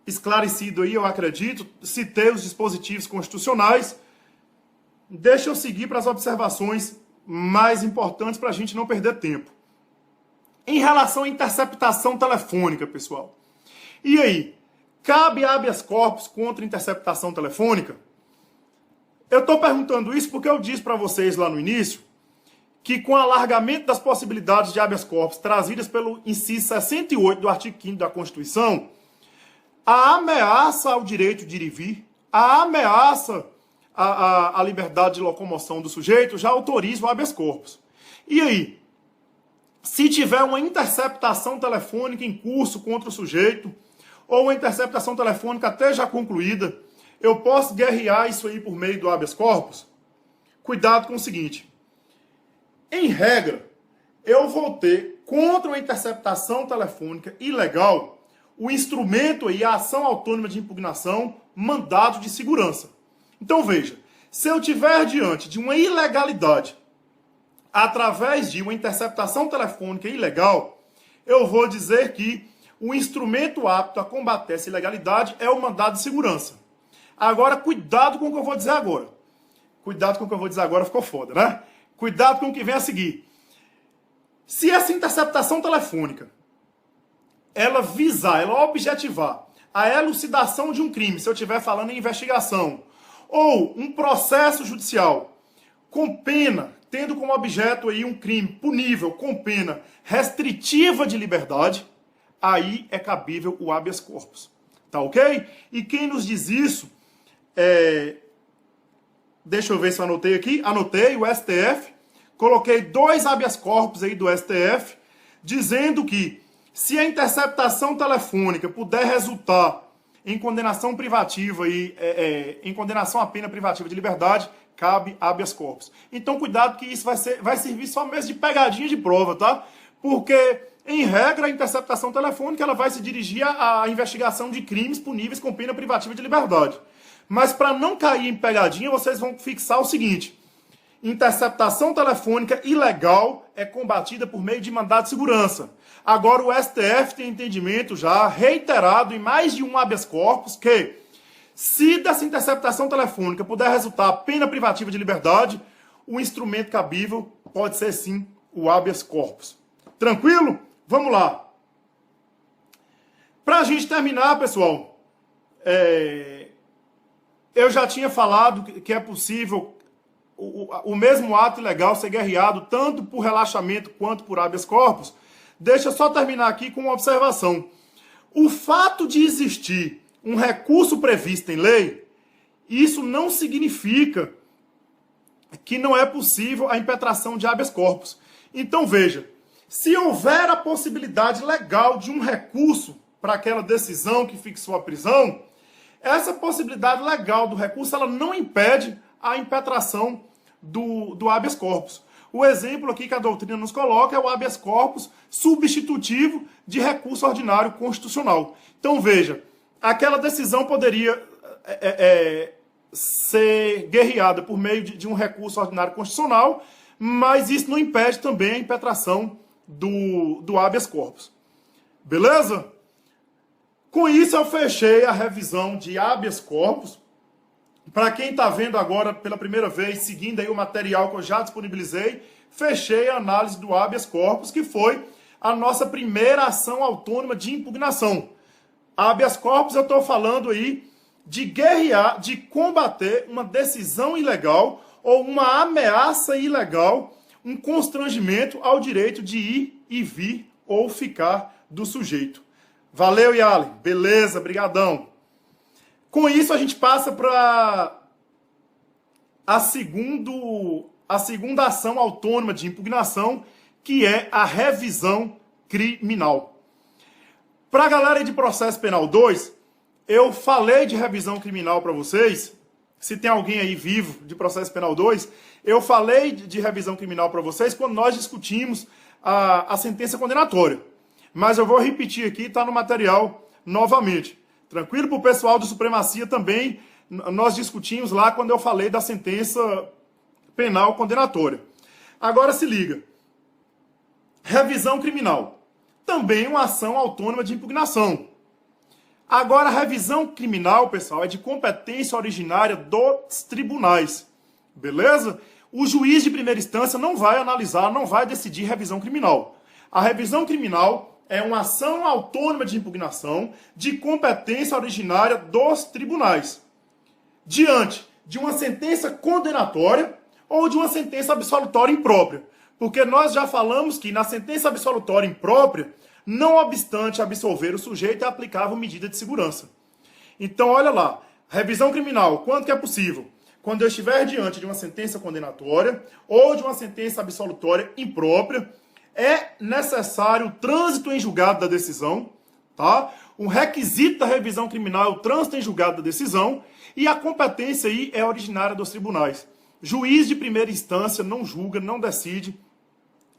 esclarecido aí, eu acredito. Citei os dispositivos constitucionais. Deixa eu seguir para as observações mais importantes para a gente não perder tempo. Em relação à interceptação telefônica, pessoal. E aí? Cabe habeas corpus contra interceptação telefônica? Eu estou perguntando isso porque eu disse para vocês lá no início que com o alargamento das possibilidades de habeas corpus trazidas pelo inciso 68 do artigo 5º da Constituição, a ameaça ao direito de ir e vir, a ameaça à liberdade de locomoção do sujeito já autoriza o habeas corpus. E aí? Se tiver uma interceptação telefônica em curso contra o sujeito, ou uma interceptação telefônica até já concluída, eu posso guerrear isso aí por meio do habeas corpus? Cuidado com o seguinte. Em regra, eu vou ter, contra uma interceptação telefônica ilegal, o instrumento aí, a ação autônoma de impugnação, mandado de segurança. Então veja, se eu tiver diante de uma ilegalidade através de uma interceptação telefônica ilegal, eu vou dizer que o instrumento apto a combater essa ilegalidade é o mandado de segurança. Agora, cuidado com o que eu vou dizer agora. Cuidado com o que eu vou dizer agora, ficou foda, né? Cuidado com o que vem a seguir. Se essa interceptação telefônica, ela visar, ela objetivar a elucidação de um crime, se eu estiver falando em investigação, ou um processo judicial com pena, tendo como objeto aí um crime punível com pena restritiva de liberdade, aí é cabível o habeas corpus. Tá ok? E quem nos diz isso deixa eu ver se eu anotei aqui. Anotei, o STF. Coloquei 2 habeas corpus aí do STF, dizendo que se a interceptação telefônica puder resultar em condenação privativa e em condenação à pena privativa de liberdade, cabe habeas corpus. Então, cuidado que isso vai servir só mesmo de pegadinha de prova, tá? Porque, em regra, a interceptação telefônica ela vai se dirigir à investigação de crimes puníveis com pena privativa de liberdade. Mas, para não cair em pegadinha, vocês vão fixar o seguinte: interceptação telefônica ilegal é combatida por meio de mandado de segurança. Agora, o STF tem entendimento já reiterado em mais de um habeas corpus que, se dessa interceptação telefônica puder resultar pena privativa de liberdade, o instrumento cabível pode ser sim o habeas corpus. Tranquilo? Vamos lá. Para a gente terminar, pessoal, eu já tinha falado que é possível o mesmo ato ilegal ser guerreado tanto por relaxamento quanto por habeas corpus. Deixa eu só terminar aqui com uma observação. O fato de existir um recurso previsto em lei, isso não significa que não é possível a impetração de habeas corpus. Então veja, se houver a possibilidade legal de um recurso para aquela decisão que fixou a prisão, essa possibilidade legal do recurso ela não impede a impetração do habeas corpus. O exemplo aqui que a doutrina nos coloca é o habeas corpus substitutivo de recurso ordinário constitucional. Então veja, aquela decisão poderia ser guerreada por meio de um recurso ordinário constitucional, mas isso não impede também a impetração do habeas corpus. Beleza? Com isso eu fechei a revisão de habeas corpus. Para quem está vendo agora pela primeira vez, seguindo aí o material que eu já disponibilizei, fechei a análise do habeas corpus, que foi a nossa primeira ação autônoma de impugnação. Habeas corpus eu estou falando aí de guerrear, de combater uma decisão ilegal ou uma ameaça ilegal, um constrangimento ao direito de ir e vir ou ficar do sujeito. Valeu, Yalen. Beleza, brigadão. Com isso, a gente passa para a segunda ação autônoma de impugnação, que é a revisão criminal. Para a galera de processo penal 2, eu falei de revisão criminal para vocês. Se tem alguém aí vivo de processo penal 2, eu falei de revisão criminal para vocês quando nós discutimos a sentença condenatória. Mas eu vou repetir aqui, está no material novamente. Tranquilo? Para o pessoal do Supremacia também, nós discutimos lá quando eu falei da sentença penal condenatória. Agora se liga. Revisão criminal. Também uma ação autônoma de impugnação. Agora, a revisão criminal, pessoal, é de competência originária dos tribunais. Beleza? O juiz de primeira instância não vai analisar, não vai decidir revisão criminal. A revisão criminal é uma ação autônoma de impugnação de competência originária dos tribunais, diante de uma sentença condenatória ou de uma sentença absolutória imprópria. Porque nós já falamos que na sentença absolutória imprópria, não obstante absolver o sujeito, é aplicável medida de segurança. Então, olha lá, revisão criminal, quando que é possível? Quando eu estiver diante de uma sentença condenatória ou de uma sentença absolutória imprópria, é necessário o trânsito em julgado da decisão, tá? Um requisito da revisão criminal é o trânsito em julgado da decisão, e a competência aí é originária dos tribunais. Juiz de primeira instância não julga, não decide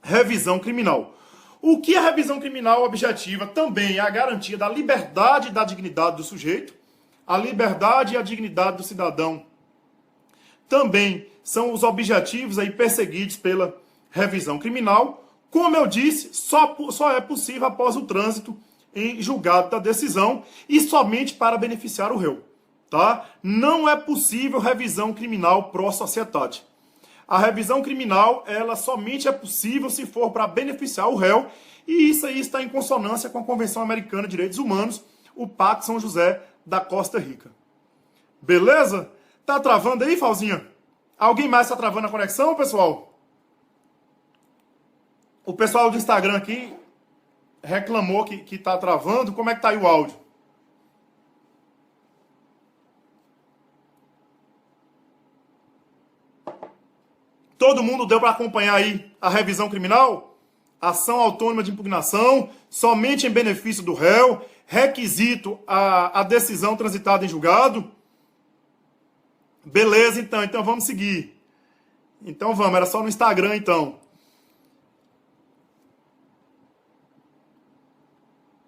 revisão criminal. O que a revisão criminal objetiva também é a garantia da liberdade e da dignidade do sujeito. A liberdade e a dignidade do cidadão também são os objetivos aí perseguidos pela revisão criminal. Como eu disse, só é possível após o trânsito em julgado da decisão e somente para beneficiar o réu. Tá? Não é possível revisão criminal pró-sociedade. A revisão criminal, ela somente é possível se for para beneficiar o réu, e isso aí está em consonância com a Convenção Americana de Direitos Humanos, o Pacto São José da Costa Rica. Beleza? Tá travando aí, Falzinha? Alguém mais está travando a conexão, pessoal? O pessoal do Instagram aqui reclamou que tá travando. Como é que tá aí o áudio? Todo mundo deu para acompanhar aí a revisão criminal? Ação autônoma de impugnação, somente em benefício do réu, requisito a decisão transitada em julgado. Beleza, então vamos seguir. Então vamos, era só no Instagram então.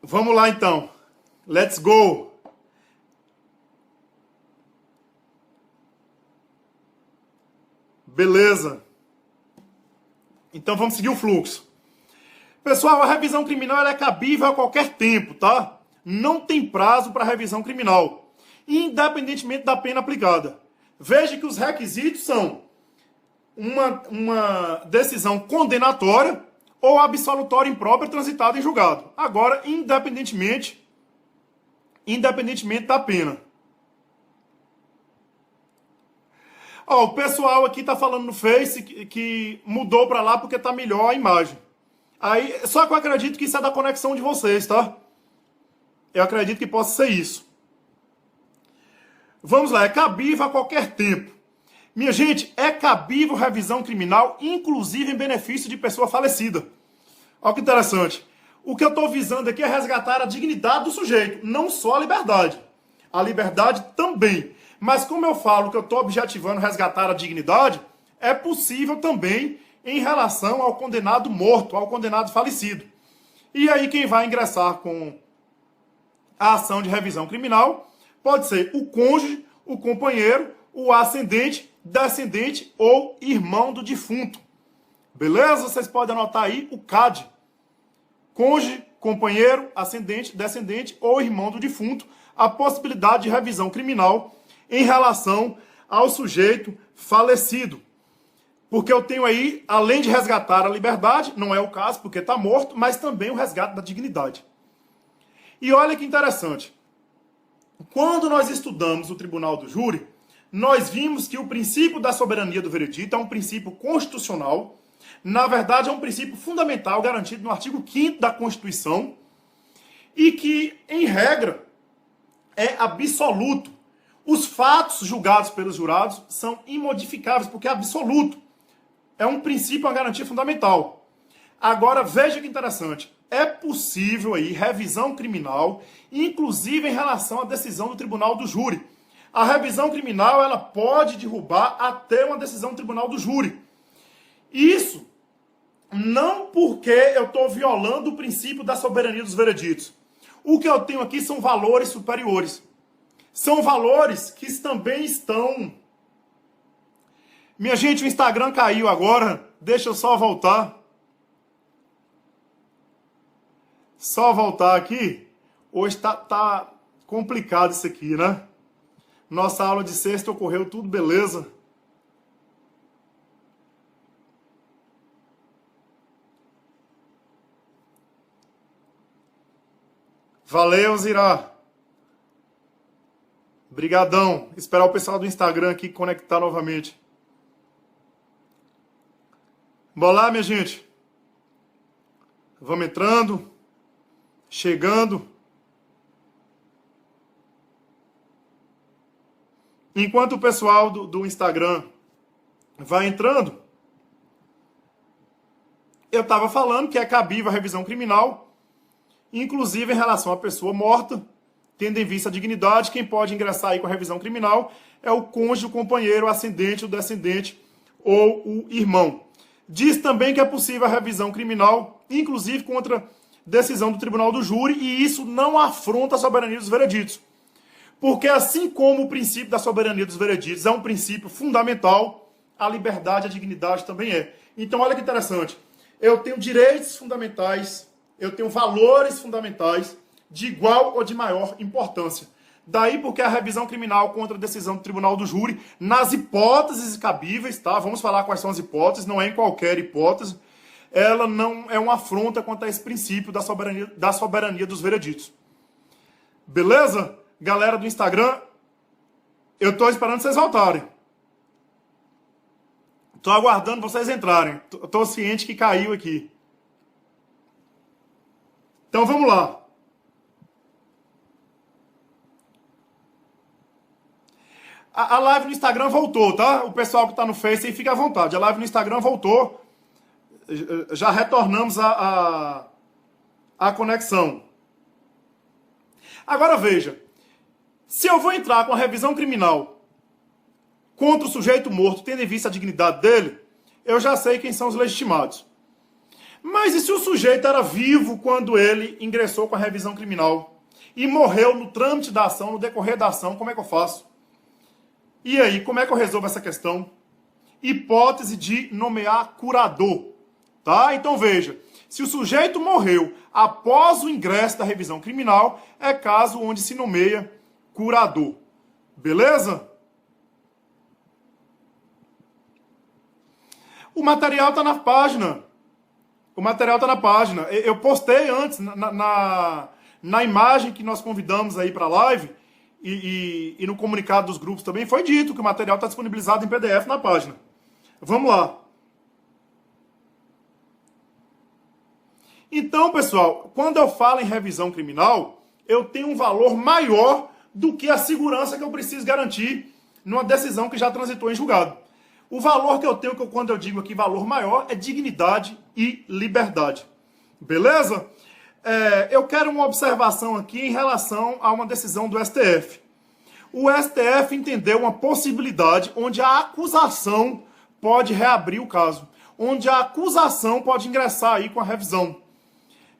Vamos lá então. Let's go. Beleza. Então vamos seguir o fluxo. Pessoal, a revisão criminal ela é cabível a qualquer tempo, tá? Não tem prazo para revisão criminal, independentemente da pena aplicada. Veja que os requisitos são uma decisão condenatória ou absolutória imprópria transitada em julgado. Agora, independentemente da pena. Ó, o pessoal aqui tá falando no Face que mudou para lá porque tá melhor a imagem. Aí, só que eu acredito que isso é da conexão de vocês, tá? Eu acredito que possa ser isso. Vamos lá, é cabível a qualquer tempo. Minha gente, é cabível revisão criminal, inclusive em benefício de pessoa falecida. Olha que interessante. O que eu estou visando aqui é resgatar a dignidade do sujeito, não só a liberdade. A liberdade também. Mas como eu falo que eu estou objetivando resgatar a dignidade, é possível também em relação ao condenado morto, ao condenado falecido. E aí quem vai ingressar com a ação de revisão criminal pode ser o cônjuge, o companheiro, o ascendente, descendente ou irmão do defunto. Beleza? Vocês podem anotar aí o CAD. Cônjuge, companheiro, ascendente, descendente ou irmão do defunto. A possibilidade de revisão criminal em relação ao sujeito falecido. Porque eu tenho aí, além de resgatar a liberdade, não é o caso porque está morto, mas também o resgate da dignidade. E olha que interessante. Quando nós estudamos o Tribunal do Júri, nós vimos que o princípio da soberania do veredito é um princípio constitucional. Na verdade, é um princípio fundamental garantido no artigo 5º da Constituição e que, em regra, é absoluto. Os fatos julgados pelos jurados são imodificáveis, porque é absoluto. É um princípio, uma garantia fundamental. Agora, veja que interessante. É possível aí revisão criminal, inclusive em relação à decisão do Tribunal do Júri. A revisão criminal, ela pode derrubar até uma decisão do Tribunal do Júri. Isso não porque eu estou violando o princípio da soberania dos vereditos. O que eu tenho aqui são valores superiores. São valores que também estão... Minha gente, o Instagram caiu agora. Deixa eu só voltar. Só voltar aqui. Hoje tá complicado isso aqui, né? Nossa aula de sexta ocorreu tudo beleza. Valeu, Zirá. Brigadão. Esperar o pessoal do Instagram aqui conectar novamente. Bora lá, minha gente. Vamos entrando. Chegando. Enquanto o pessoal do Instagram vai entrando, eu estava falando que é cabível a revisão criminal, inclusive em relação à pessoa morta, tendo em vista a dignidade. Quem pode ingressar aí com a revisão criminal é o cônjuge, o companheiro, o ascendente, o descendente ou o irmão. Diz também que é possível a revisão criminal, inclusive contra decisão do Tribunal do Júri, e isso não afronta a soberania dos vereditos. Porque assim como o princípio da soberania dos vereditos é um princípio fundamental, a liberdade e a dignidade também é. Então olha que interessante. Eu tenho direitos fundamentais, eu tenho valores fundamentais de igual ou de maior importância. Daí porque a revisão criminal contra a decisão do Tribunal do Júri, nas hipóteses cabíveis, tá? Vamos falar quais são as hipóteses, não é em qualquer hipótese, ela não é uma afronta quanto a esse princípio da soberania dos vereditos. Beleza? Galera do Instagram, eu tô esperando vocês voltarem. Tô aguardando vocês entrarem. Tô ciente que caiu aqui. Então vamos lá. A live no Instagram voltou, tá? O pessoal que tá no Face aí, fica à vontade. A live no Instagram voltou. Já retornamos a conexão. Agora veja. Se eu vou entrar com a revisão criminal contra o sujeito morto, tendo em vista a dignidade dele, eu já sei quem são os legitimados. Mas e se o sujeito era vivo quando ele ingressou com a revisão criminal e morreu no trâmite da ação, no decorrer da ação, como é que eu faço? E aí, como é que eu resolvo essa questão? Hipótese de nomear curador. Tá? Então veja, se o sujeito morreu após o ingresso da revisão criminal, é caso onde se nomeia curador. Beleza? O material está na página. O material está na página. Eu postei antes, na imagem que nós convidamos aí para a live, e no comunicado dos grupos também, foi dito que o material está disponibilizado em PDF na página. Vamos lá. Então, pessoal, quando eu falo em revisão criminal, eu tenho um valor maior do que a segurança que eu preciso garantir numa decisão que já transitou em julgado. O valor que eu tenho, quando eu digo aqui valor maior, é dignidade e liberdade. Beleza? Eu quero uma observação aqui em relação a uma decisão do STF. O STF entendeu uma possibilidade onde a acusação pode reabrir o caso. onde a acusação pode ingressar aí com a revisão.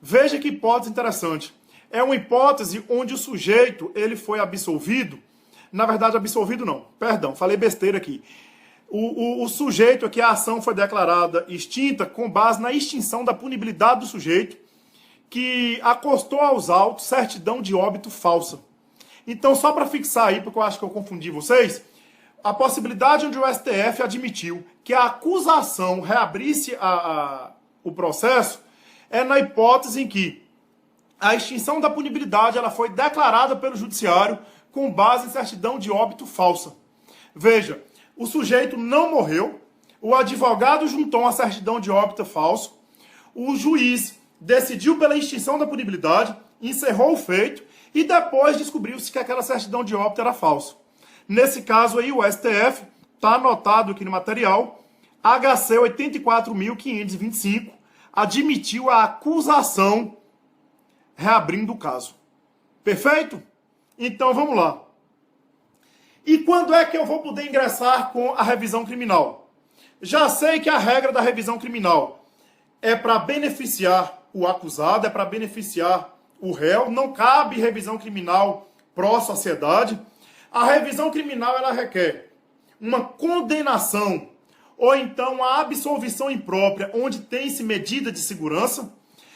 Veja que hipótese interessante. É uma hipótese onde o sujeito ele foi absolvido. Na verdade, absolvido não. Perdão, falei besteira aqui. O sujeito aqui, a ação foi declarada extinta com base na extinção da punibilidade do sujeito que acostou aos autos certidão de óbito falsa. Então, só para fixar aí, porque eu acho que eu confundi vocês, a possibilidade onde o STF admitiu que a acusação reabrisse o processo é na hipótese em que a extinção da punibilidade ela foi declarada pelo judiciário com base em certidão de óbito falsa. Veja, o sujeito não morreu, o advogado juntou uma certidão de óbito falso, o juiz decidiu pela extinção da punibilidade, encerrou o feito e depois descobriu-se que aquela certidão de óbito era falsa. Nesse caso aí, o STF, está anotado aqui no material, HC 84.525, admitiu a acusação reabrindo o caso. Perfeito? Então vamos lá. E quando é que eu vou poder ingressar com a revisão criminal? Já sei que a regra da revisão criminal é para beneficiar o acusado, é para beneficiar o réu, não cabe revisão criminal pró-sociedade. A revisão criminal ela requer uma condenação ou então a absolvição imprópria onde tem-se medida de segurança.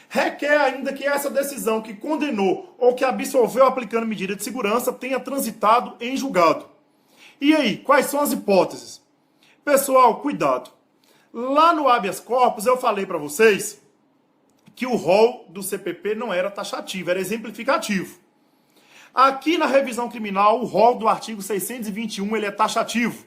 Requer ainda que essa decisão que condenou ou que absolveu aplicando medida de segurança tenha transitado em julgado. E aí, quais são as hipóteses? Pessoal, cuidado. Lá no habeas corpus eu falei para vocês que o rol do CPP não era taxativo, era exemplificativo. Aqui na revisão criminal, o rol do artigo 621 ele é taxativo.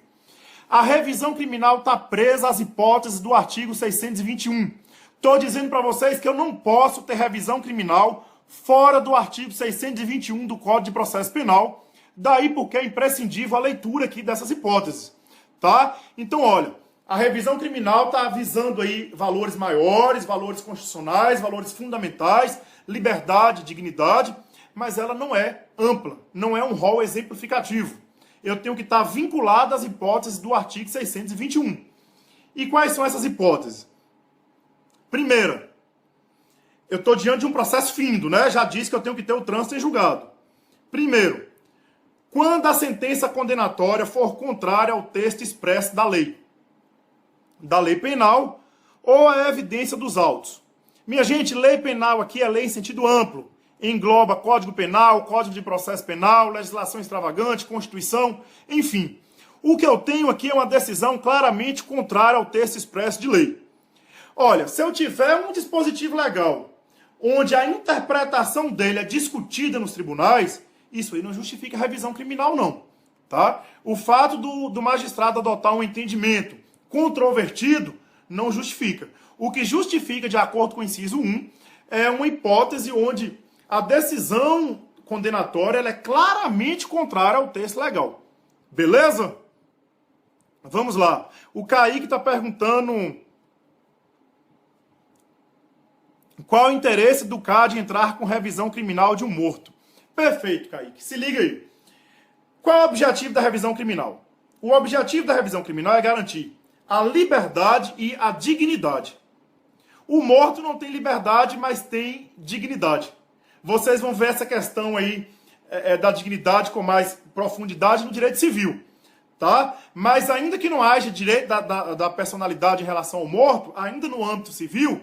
A revisão criminal está presa às hipóteses do artigo 621. Estou dizendo para vocês que eu não posso ter revisão criminal fora do artigo 621 do Código de Processo Penal. Daí porque é imprescindível a leitura aqui dessas hipóteses. Tá? Então, olha, a revisão criminal está visando aí valores maiores, valores constitucionais, valores fundamentais, liberdade, dignidade, mas ela não é ampla, não é um rol exemplificativo. Eu tenho que estar vinculado às hipóteses do artigo 621. E quais são essas hipóteses? Primeira, eu estou diante de um processo findo, né? Já disse que eu tenho que ter o trânsito em julgado. Primeiro, quando a sentença condenatória for contrária ao texto expresso da lei penal ou à evidência dos autos. Minha gente, lei penal aqui é lei em sentido amplo. Engloba Código Penal, Código de Processo Penal, legislação extravagante, Constituição, enfim. O que eu tenho aqui é uma decisão claramente contrária ao texto expresso de lei. Olha, se eu tiver um dispositivo legal onde a interpretação dele é discutida nos tribunais, isso aí não justifica revisão criminal, não. Tá? O fato do magistrado adotar um entendimento controvertido não justifica. O que justifica, de acordo com o inciso 1, é uma hipótese onde a decisão condenatória ela é claramente contrária ao texto legal. Beleza? Vamos lá. O Kaique está perguntando qual o interesse do CAD em entrar com revisão criminal de um morto. Perfeito, Kaique. Se liga aí. Qual é o objetivo da revisão criminal? O objetivo da revisão criminal é garantir a liberdade e a dignidade. O morto não tem liberdade, mas tem dignidade. Vocês vão ver essa questão aí da dignidade com mais profundidade no direito civil. Tá? Mas ainda que não haja direito da personalidade em relação ao morto, ainda no âmbito civil,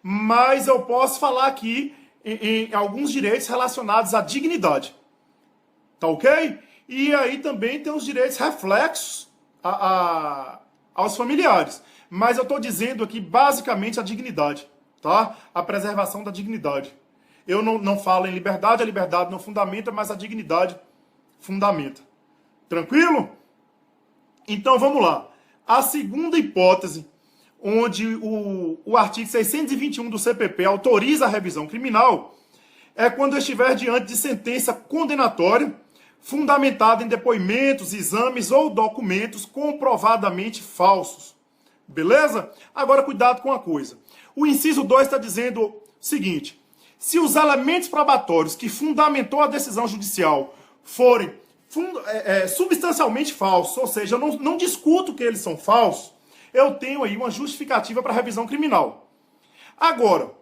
mas eu posso falar aqui em alguns direitos relacionados à dignidade. Tá ok? E aí também tem os direitos reflexos aos familiares. Mas eu estou dizendo aqui basicamente a dignidade. Tá? A preservação da dignidade. Eu não falo em liberdade, a liberdade não fundamenta, mas a dignidade fundamenta. Tranquilo? Então vamos lá. A segunda hipótese, onde o artigo 621 do CPP autoriza a revisão criminal, é quando eu estiver diante de sentença condenatória, fundamentada em depoimentos, exames ou documentos comprovadamente falsos. Beleza? Agora cuidado com uma coisa. O inciso 2 está dizendo o seguinte: se os elementos probatórios que fundamentou a decisão judicial forem substancialmente falsos, ou seja, eu não discuto que eles são falsos, eu tenho aí uma justificativa para revisão criminal. Agora,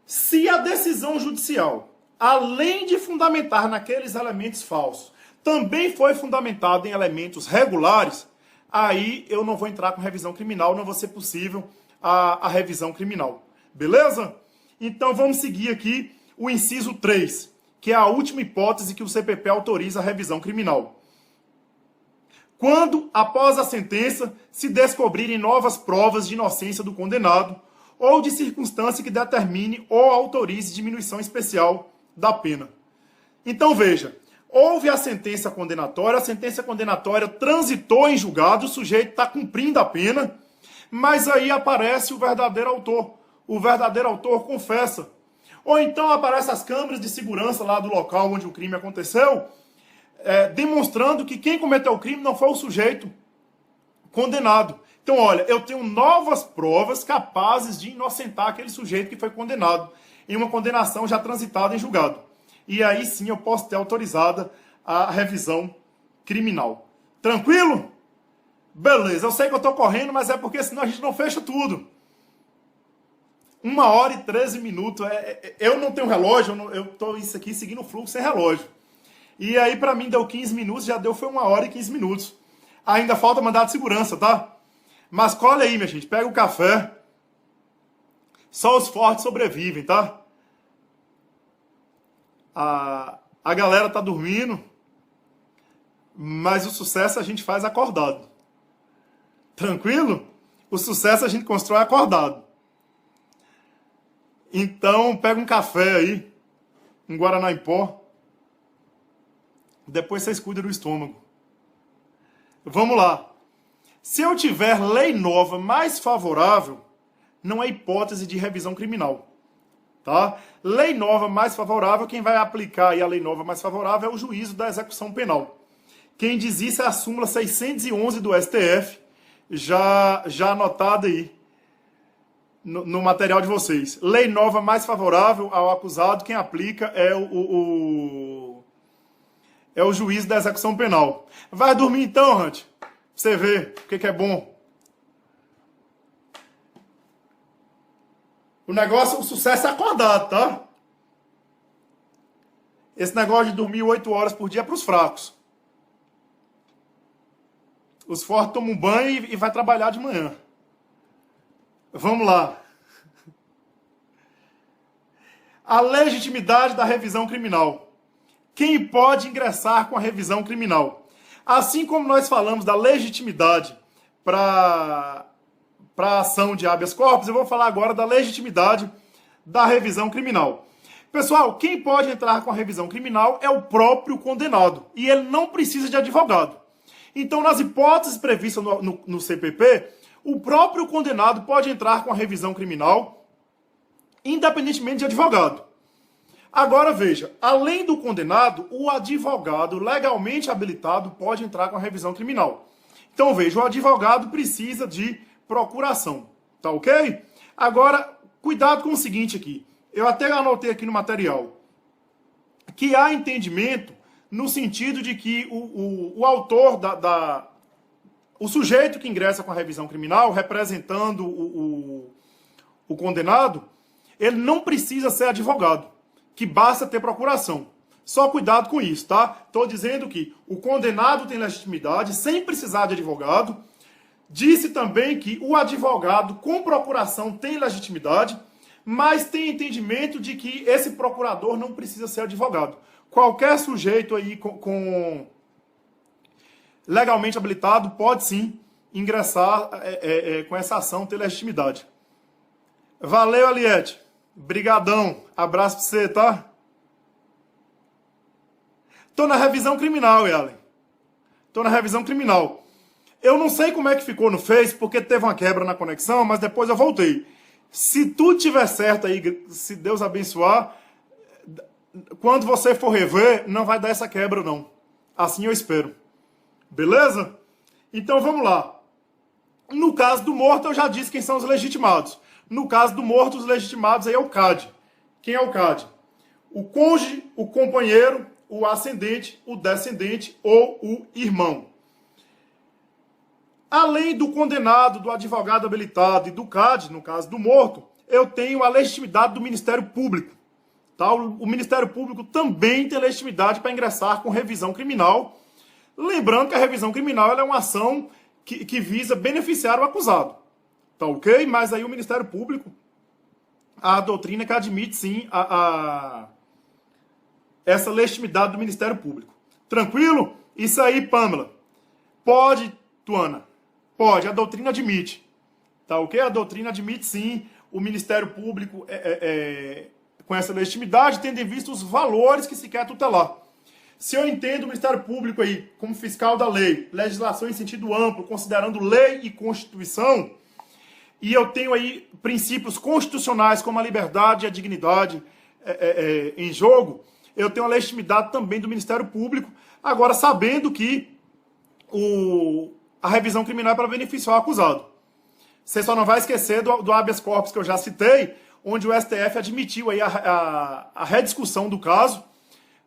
se a decisão judicial, além de fundamentar naqueles elementos falsos, também foi fundamentada em elementos regulares, aí eu não vou entrar com revisão criminal, não vai ser possível a revisão criminal. Beleza? Então vamos seguir aqui o inciso 3, que é a última hipótese que o CPP autoriza a revisão criminal. Quando, após a sentença, se descobrirem novas provas de inocência do condenado ou de circunstância que determine ou autorize diminuição especial da pena. Então veja, houve a sentença condenatória transitou em julgado, o sujeito está cumprindo a pena, mas aí aparece o verdadeiro autor. O verdadeiro autor confessa. Ou então aparecem as câmeras de segurança lá do local onde o crime aconteceu, demonstrando que quem cometeu o crime não foi o sujeito condenado. Então, olha, eu tenho novas provas capazes de inocentar aquele sujeito que foi condenado em uma condenação já transitada em julgado. E aí sim eu posso ter autorizada a revisão criminal. Tranquilo? Beleza, eu sei que eu estou correndo, mas é porque senão a gente não fecha tudo. 1h13. Eu não tenho relógio, eu estou isso aqui seguindo o fluxo sem relógio. E aí para mim deu 15 minutos, já deu foi 1h15. Ainda falta mandado de segurança, tá? Mas colhe aí, minha gente, pega o café. Só os fortes sobrevivem, tá? A galera tá dormindo, mas o sucesso a gente faz acordado. Tranquilo? O sucesso a gente constrói acordado. Então, pega um café aí, um Guaraná em pó. Depois vocês cuidam do estômago. Vamos lá. Se eu tiver lei nova mais favorável, não é hipótese de revisão criminal. Tá? Lei nova mais favorável, quem vai aplicar aí a lei nova mais favorável é o juízo da execução penal. Quem diz isso é a súmula 611 do STF, já anotada aí no material de vocês. Lei nova mais favorável ao acusado, quem aplica é o juízo da execução penal. Vai dormir então, Hunt, pra você ver o que é bom. O sucesso é acordado, tá? Esse negócio de dormir 8 horas por dia é pros fracos. Os fortes tomam um banho e vai trabalhar de manhã. Vamos lá. A legitimidade da revisão criminal. Quem pode ingressar com a revisão criminal? Assim como nós falamos da legitimidade para a ação de habeas corpus, eu vou falar agora da legitimidade da revisão criminal. Pessoal, quem pode entrar com a revisão criminal é o próprio condenado. E ele não precisa de advogado. Então, nas hipóteses previstas no CPP, o próprio condenado pode entrar com a revisão criminal, independentemente de advogado. Agora, veja, além do condenado, o advogado legalmente habilitado pode entrar com a revisão criminal. Então, veja, o advogado precisa de procuração, tá ok? Agora, cuidado com o seguinte aqui. Eu até anotei aqui no material que há entendimento no sentido de que o autor o sujeito que ingressa com a revisão criminal, representando o condenado, ele não precisa ser advogado, que basta ter procuração. Só cuidado com isso, tá? Estou dizendo que o condenado tem legitimidade sem precisar de advogado. Disse também que o advogado com procuração tem legitimidade, mas tem entendimento de que esse procurador não precisa ser advogado. Qualquer sujeito aí com legalmente habilitado pode sim ingressar com essa ação, ter legitimidade. Valeu, Aliette. Brigadão. Abraço pra você, tá? Tô na revisão criminal, Ellen. Tô na revisão criminal. Eu não sei como é que ficou no Face, porque teve uma quebra na conexão, mas depois eu voltei. Se tudo tiver certo aí, se Deus abençoar, quando você for rever, não vai dar essa quebra, não. Assim eu espero. Beleza? Então vamos lá. No caso do morto, eu já disse quem são os legitimados. No caso do morto, os legitimados aí é o CAD. Quem é o CAD? O cônjuge, o companheiro, o ascendente, o descendente ou o irmão. Além do condenado, do advogado habilitado e do CAD, no caso do morto, eu tenho a legitimidade do Ministério Público. Tá? O Ministério Público também tem legitimidade para ingressar com revisão criminal. Lembrando que a revisão criminal ela é uma ação que visa beneficiar o acusado. Tá ok? Mas aí o Ministério Público, a doutrina que admite sim essa legitimidade do Ministério Público. Tranquilo? Isso aí, Pamela. Pode, Tuana. Pode, a doutrina admite. Tá ok? A doutrina admite sim o Ministério Público com essa legitimidade, tendo em vista os valores que se quer tutelar. Se eu entendo o Ministério Público aí como fiscal da lei, legislação em sentido amplo, considerando lei e Constituição, e eu tenho aí princípios constitucionais como a liberdade e a dignidade em jogo, eu tenho a legitimidade também do Ministério Público, agora sabendo que a revisão criminal é para beneficiar o acusado. Você só não vai esquecer do habeas corpus que eu já citei, onde o STF admitiu aí a rediscussão do caso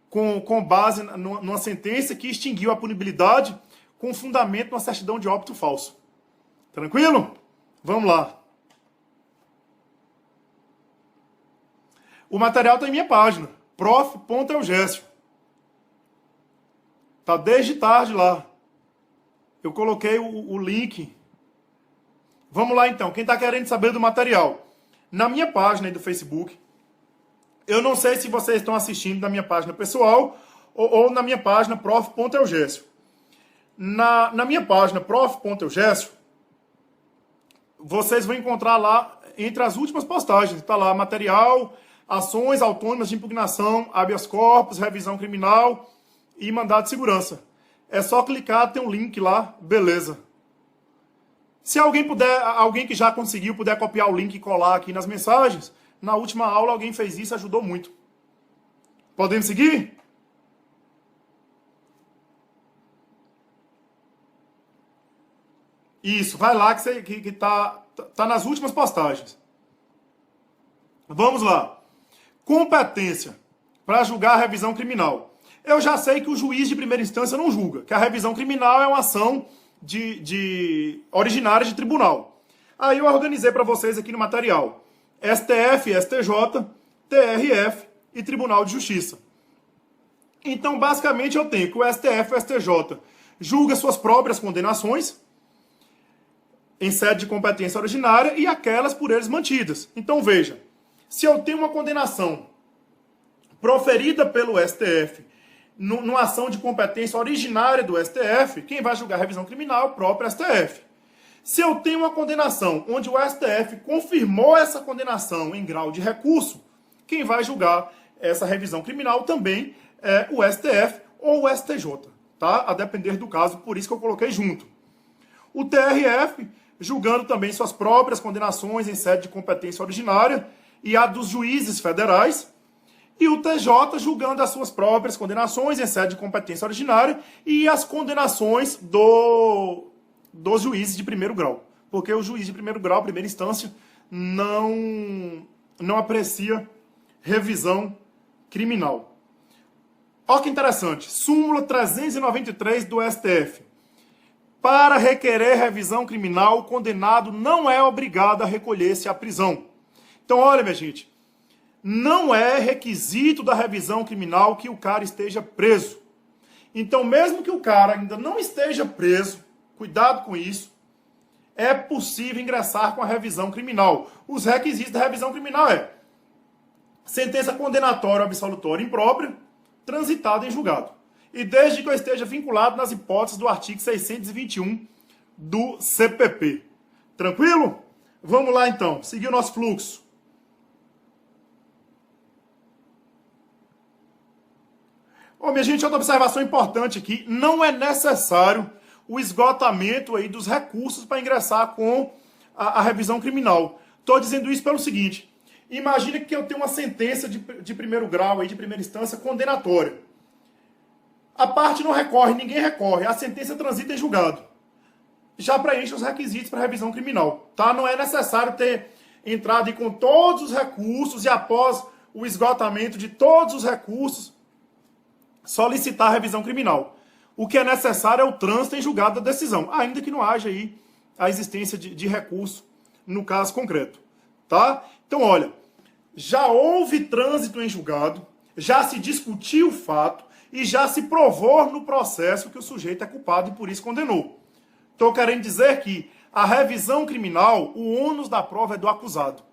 com base numa sentença que extinguiu a punibilidade com fundamento numa certidão de óbito falso. Tranquilo? Vamos lá. O material está em minha página, prof.eugésio. Tá desde tarde lá. Eu coloquei o link. Vamos lá então, quem está querendo saber do material. Na minha página aí do Facebook, eu não sei se vocês estão assistindo na minha página pessoal ou na minha página prof.eugésio. Na minha página prof.eugésio, vocês vão encontrar lá, entre as últimas postagens, está lá material, ações autônomas de impugnação, habeas corpus, revisão criminal e mandado de segurança. É só clicar, tem um link lá, beleza. Se alguém que já conseguiu, puder copiar o link e colar aqui nas mensagens, na última aula alguém fez isso, ajudou muito. Podemos seguir? Isso, vai lá que tá nas últimas postagens. Vamos lá. Competência para julgar a revisão criminal. Eu já sei que o juiz de primeira instância não julga, que a revisão criminal é uma ação originária de tribunal. Aí eu organizei para vocês aqui no material STF, STJ, TRF e Tribunal de Justiça. Então, basicamente, eu tenho que o STF e o STJ julga suas próprias condenações em sede de competência originária e aquelas por eles mantidas. Então, veja, se eu tenho uma condenação proferida pelo STF numa ação de competência originária do STF, quem vai julgar a revisão criminal é o próprio STF. Se eu tenho uma condenação onde o STF confirmou essa condenação em grau de recurso, quem vai julgar essa revisão criminal também é o STF ou o STJ, tá? A depender do caso, por isso que eu coloquei junto. O TRF, julgando também suas próprias condenações em sede de competência originária e a dos juízes federais, e o TJ julgando as suas próprias condenações em sede de competência originária e as condenações dos juízes de primeiro grau. Porque o juiz de primeiro grau, primeira instância, não aprecia revisão criminal. Olha que interessante. Súmula 393 do STF. Para requerer revisão criminal, o condenado não é obrigado a recolher-se à prisão. Então, olha, minha gente, não é requisito da revisão criminal que o cara esteja preso. Então, mesmo que o cara ainda não esteja preso, cuidado com isso, é possível ingressar com a revisão criminal. Os requisitos da revisão criminal é sentença condenatória ou absolutória imprópria, transitada em julgado. E desde que eu esteja vinculado nas hipóteses do artigo 621 do CPP. Tranquilo? Vamos lá então, seguir o nosso fluxo. Minha gente, outra observação importante aqui, não é necessário o esgotamento aí dos recursos para ingressar com a revisão criminal. Estou dizendo isso pelo seguinte, imagine que eu tenho uma sentença de primeiro grau, aí, de primeira instância, condenatória. A parte não recorre, ninguém recorre, a sentença transita em julgado. Já preenche os requisitos para revisão criminal. Tá? Não é necessário ter entrado com todos os recursos e após o esgotamento de todos os recursos, solicitar a revisão criminal. o que é necessário é o trânsito em julgado da decisão, ainda que não haja aí a existência de recurso no caso concreto, tá? Então, olha, já houve trânsito em julgado, já se discutiu o fato e já se provou no processo que o sujeito é culpado e por isso condenou. Estou querendo dizer que a revisão criminal, o ônus da prova é do acusado.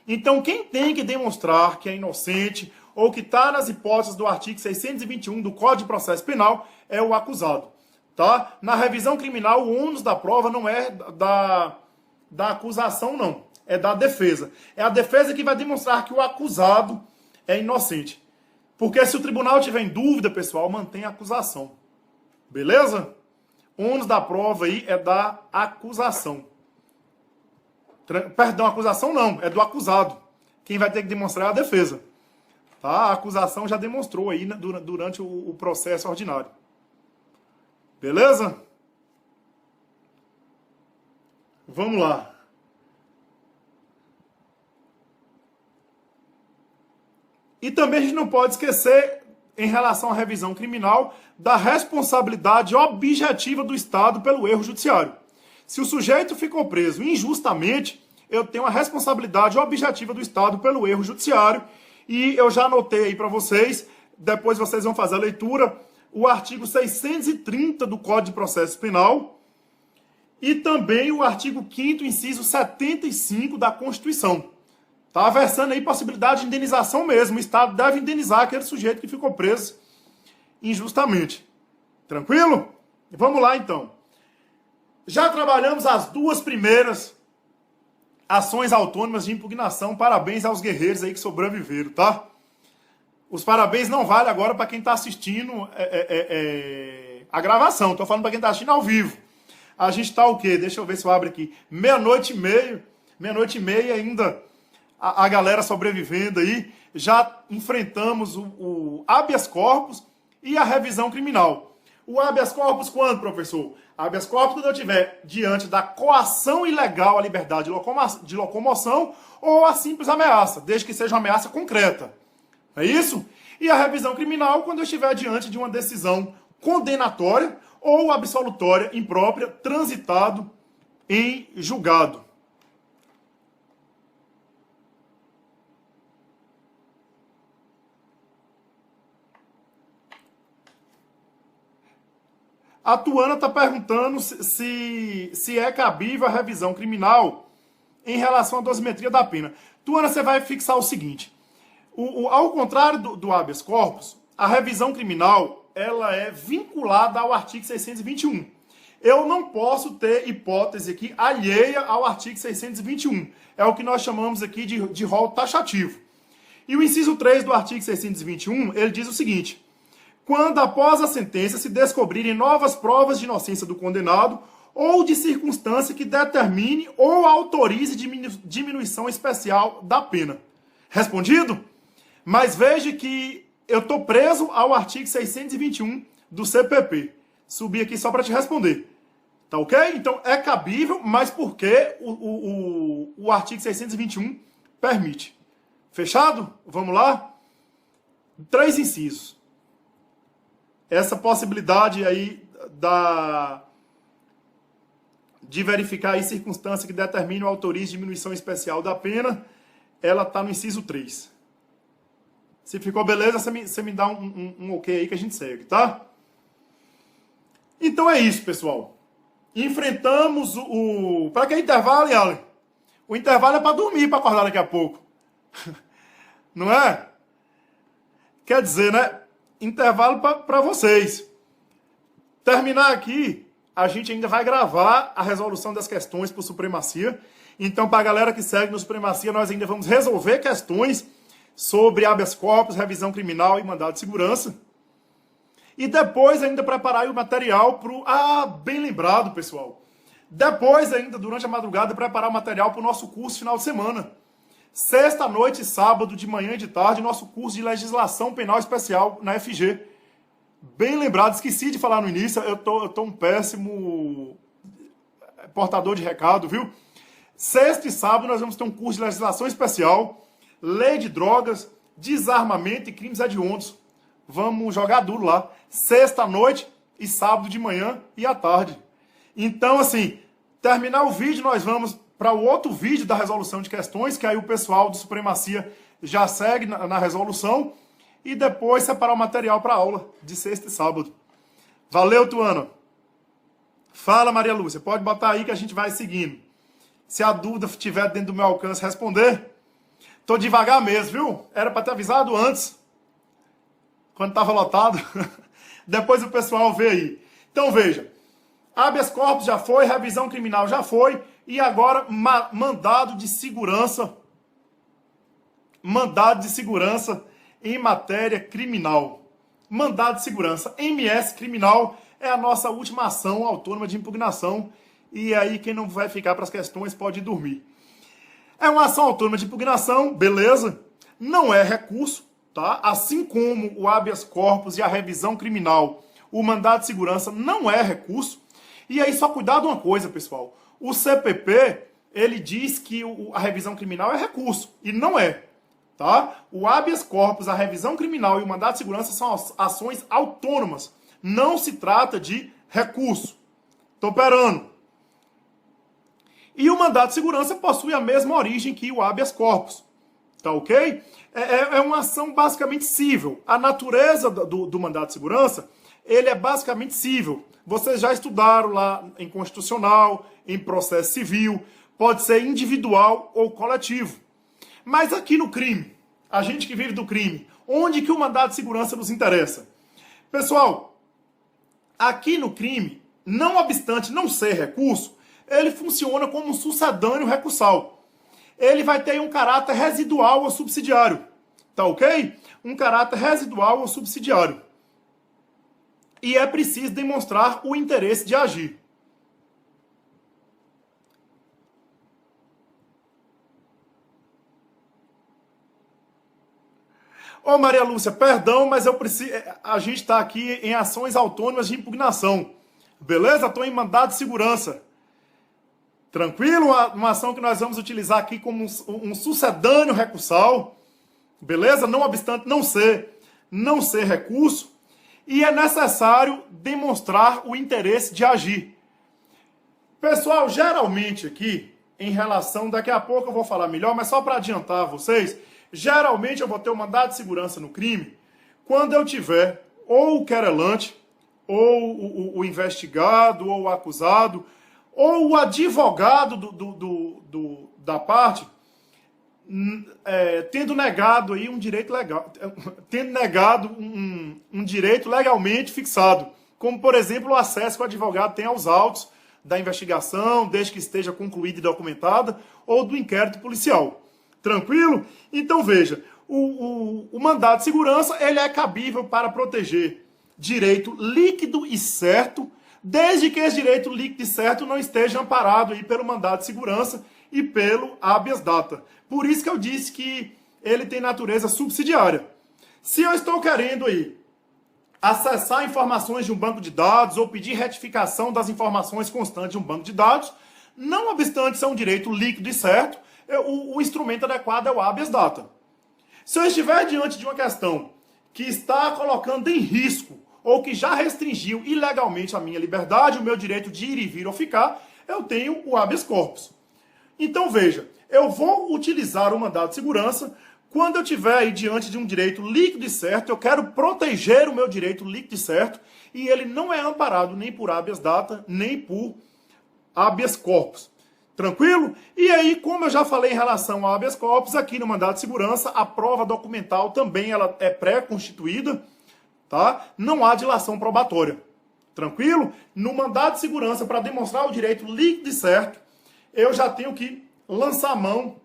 Então, quem tem que demonstrar que é inocente ou que está nas hipóteses do artigo 621 do Código de Processo Penal é o acusado. Tá? Na revisão criminal, o ônus da prova não é da acusação, não. É da defesa. É a defesa que vai demonstrar que o acusado é inocente. Porque se o tribunal tiver em dúvida, pessoal, mantém a acusação. Beleza? O ônus da prova aí é da acusação. Perdão, acusação não, é do acusado. Quem vai ter que demonstrar é a defesa. Tá? A acusação já demonstrou aí durante o processo ordinário. Beleza? Vamos lá. E também a gente não pode esquecer, em relação à revisão criminal, da responsabilidade objetiva do Estado pelo erro judiciário. Se o sujeito ficou preso injustamente, eu tenho a responsabilidade objetiva do Estado pelo erro judiciário. E eu já anotei aí para vocês, depois vocês vão fazer a leitura, o artigo 630 do Código de Processo Penal e também o artigo 5º, inciso 75 da Constituição. Tá versando aí possibilidade de indenização mesmo. O Estado deve indenizar aquele sujeito que ficou preso injustamente. Tranquilo? Vamos lá, então. Já trabalhamos as duas primeiras ações autônomas de impugnação. Parabéns aos guerreiros aí que sobreviveram, tá? Os parabéns não valem agora para quem está assistindo a gravação. Estou falando para quem está assistindo ao vivo. A gente está o quê? Deixa eu ver se eu abro aqui. Meia-noite e meia ainda... A galera sobrevivendo aí, já enfrentamos o habeas corpus e a revisão criminal. O habeas corpus quando, professor? Habeas corpus quando eu estiver diante da coação ilegal à liberdade de locomoção ou a simples ameaça, desde que seja uma ameaça concreta. É isso? E a revisão criminal quando eu estiver diante de uma decisão condenatória ou absolutória imprópria, transitado em julgado. A Tuana está perguntando se é cabível a revisão criminal em relação à dosimetria da pena. Tuana, você vai fixar o seguinte. Ao contrário do habeas corpus, a revisão criminal ela é vinculada ao artigo 621. Eu não posso ter hipótese aqui alheia ao artigo 621. É o que nós chamamos aqui de rol taxativo. E o inciso 3 do artigo 621, ele diz o seguinte... Quando após a sentença se descobrirem novas provas de inocência do condenado ou de circunstância que determine ou autorize diminuição especial da pena. Respondido? Mas veja que eu estou preso ao artigo 621 do CPP. Subi aqui só para te responder. Tá ok? Então é cabível, mas porque o artigo 621 permite. Fechado? Vamos lá? 3 incisos. Essa possibilidade aí de verificar a circunstância que determine ou autorize diminuição especial da pena, ela está no inciso 3. Se ficou beleza, você me dá um ok aí que a gente segue, tá? Então é isso, pessoal. Enfrentamos Para que intervalo, Yalen? O intervalo é para dormir, para acordar daqui a pouco. Não é? Quer dizer, né? Intervalo para vocês. Terminar aqui, a gente ainda vai gravar a resolução das questões por supremacia. Então, para a galera que segue no Supremacia, nós ainda vamos resolver questões sobre habeas corpus, revisão criminal e mandado de segurança. E depois ainda preparar o material para o... bem lembrado, pessoal. Depois ainda, durante a madrugada, preparar o material para o nosso curso final de semana. Sexta noite e sábado, de manhã e de tarde, nosso curso de legislação penal especial na FG. Bem lembrado, esqueci de falar no início, eu tô um péssimo portador de recado, viu? Sexta e sábado nós vamos ter um curso de legislação especial, lei de drogas, desarmamento e crimes hediondos. Vamos jogar duro lá. Sexta noite e sábado de manhã e à tarde. Então, assim, terminar o vídeo, nós vamos para o outro vídeo da resolução de questões, que aí o pessoal do Supremacia já segue na resolução, e depois separar o material para aula de sexta e sábado. Valeu, Tuano. Fala, Maria Lúcia. Pode botar aí que a gente vai seguindo. Se a dúvida estiver dentro do meu alcance responder, tô devagar mesmo, viu? Era para ter avisado antes, quando estava lotado. Depois o pessoal vê aí. Então veja, habeas corpus já foi, revisão criminal já foi, e agora mandado de segurança. Mandado de segurança em matéria criminal. Mandado de segurança, MS criminal, é a nossa última ação autônoma de impugnação. E aí quem não vai ficar para as questões pode dormir. É uma ação autônoma de impugnação, beleza? Não é recurso, tá? Assim como o habeas corpus e a revisão criminal, o mandado de segurança não é recurso. E aí só cuidado uma coisa, pessoal. O CPP, ele diz que a revisão criminal é recurso, e não é. Tá? O habeas corpus, a revisão criminal e o mandado de segurança são ações autônomas. Não se trata de recurso. Tô operando. E o mandado de segurança possui a mesma origem que o habeas corpus. Tá ok? É uma ação basicamente civil. A natureza do mandado de segurança, ele é basicamente civil. Vocês já estudaram lá em constitucional, em processo civil. Pode ser individual ou coletivo. Mas aqui no crime, a gente que vive do crime, onde que o mandado de segurança nos interessa? Pessoal, aqui no crime, não obstante não ser recurso, ele funciona como um sucedâneo recursal. Ele vai ter um caráter residual ou subsidiário. Tá ok? Um caráter residual ou subsidiário. E é preciso demonstrar o interesse de agir. Ô Maria Lúcia, perdão, mas eu preciso. A gente está aqui em ações autônomas de impugnação. Beleza? Estou em mandado de segurança. Tranquilo? Uma ação que nós vamos utilizar aqui como um sucedâneo recursal. Beleza? Não obstante não ser recurso. E é necessário demonstrar o interesse de agir. Pessoal, geralmente aqui, em relação. Daqui a pouco eu vou falar melhor, mas só para adiantar a vocês. Geralmente eu vou ter um mandado de segurança no crime quando eu tiver ou o querelante, ou o investigado, ou o acusado, ou o advogado da parte tendo negado aí um direito legal, tendo negado um direito legalmente fixado, como por exemplo o acesso que o advogado tem aos autos da investigação, desde que esteja concluída e documentada, ou do inquérito policial. Tranquilo? Então veja, o mandado de segurança ele é cabível para proteger direito líquido e certo, desde que esse direito líquido e certo não esteja amparado aí pelo mandado de segurança e pelo habeas data. Por isso que eu disse que ele tem natureza subsidiária. Se eu estou querendo aí acessar informações de um banco de dados ou pedir retificação das informações constantes de um banco de dados, não obstante ser um direito líquido e certo, o instrumento adequado é o habeas data. Se eu estiver diante de uma questão que está colocando em risco ou que já restringiu ilegalmente a minha liberdade, o meu direito de ir e vir ou ficar, eu tenho o habeas corpus. Então veja, eu vou utilizar o mandado de segurança quando eu estiver aí diante de um direito líquido e certo, eu quero proteger o meu direito líquido e certo, e ele não é amparado nem por habeas data, nem por habeas corpus. Tranquilo? E aí, como eu já falei em relação ao habeas corpus, aqui no mandado de segurança, a prova documental também ela é pré-constituída, tá? Não há dilação probatória. Tranquilo? No mandado de segurança, para demonstrar o direito líquido e certo, eu já tenho que lançar a mão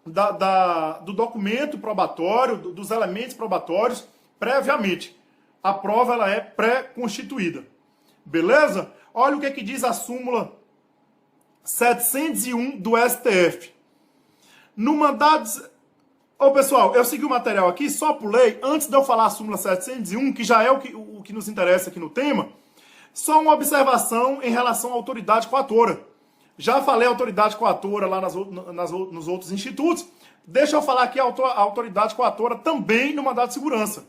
do documento probatório, dos elementos probatórios, previamente. A prova ela é pré-constituída. Beleza? Olha o que diz a súmula 701 do STF. No mandado... Ô pessoal, eu segui o material aqui, só pulei, antes de eu falar a súmula 701, que já é o que nos interessa aqui no tema, só uma observação em relação à autoridade coatora. Já falei autoridade coatora lá nos outros institutos, deixa eu falar aqui a autoridade coatora também no mandado de segurança.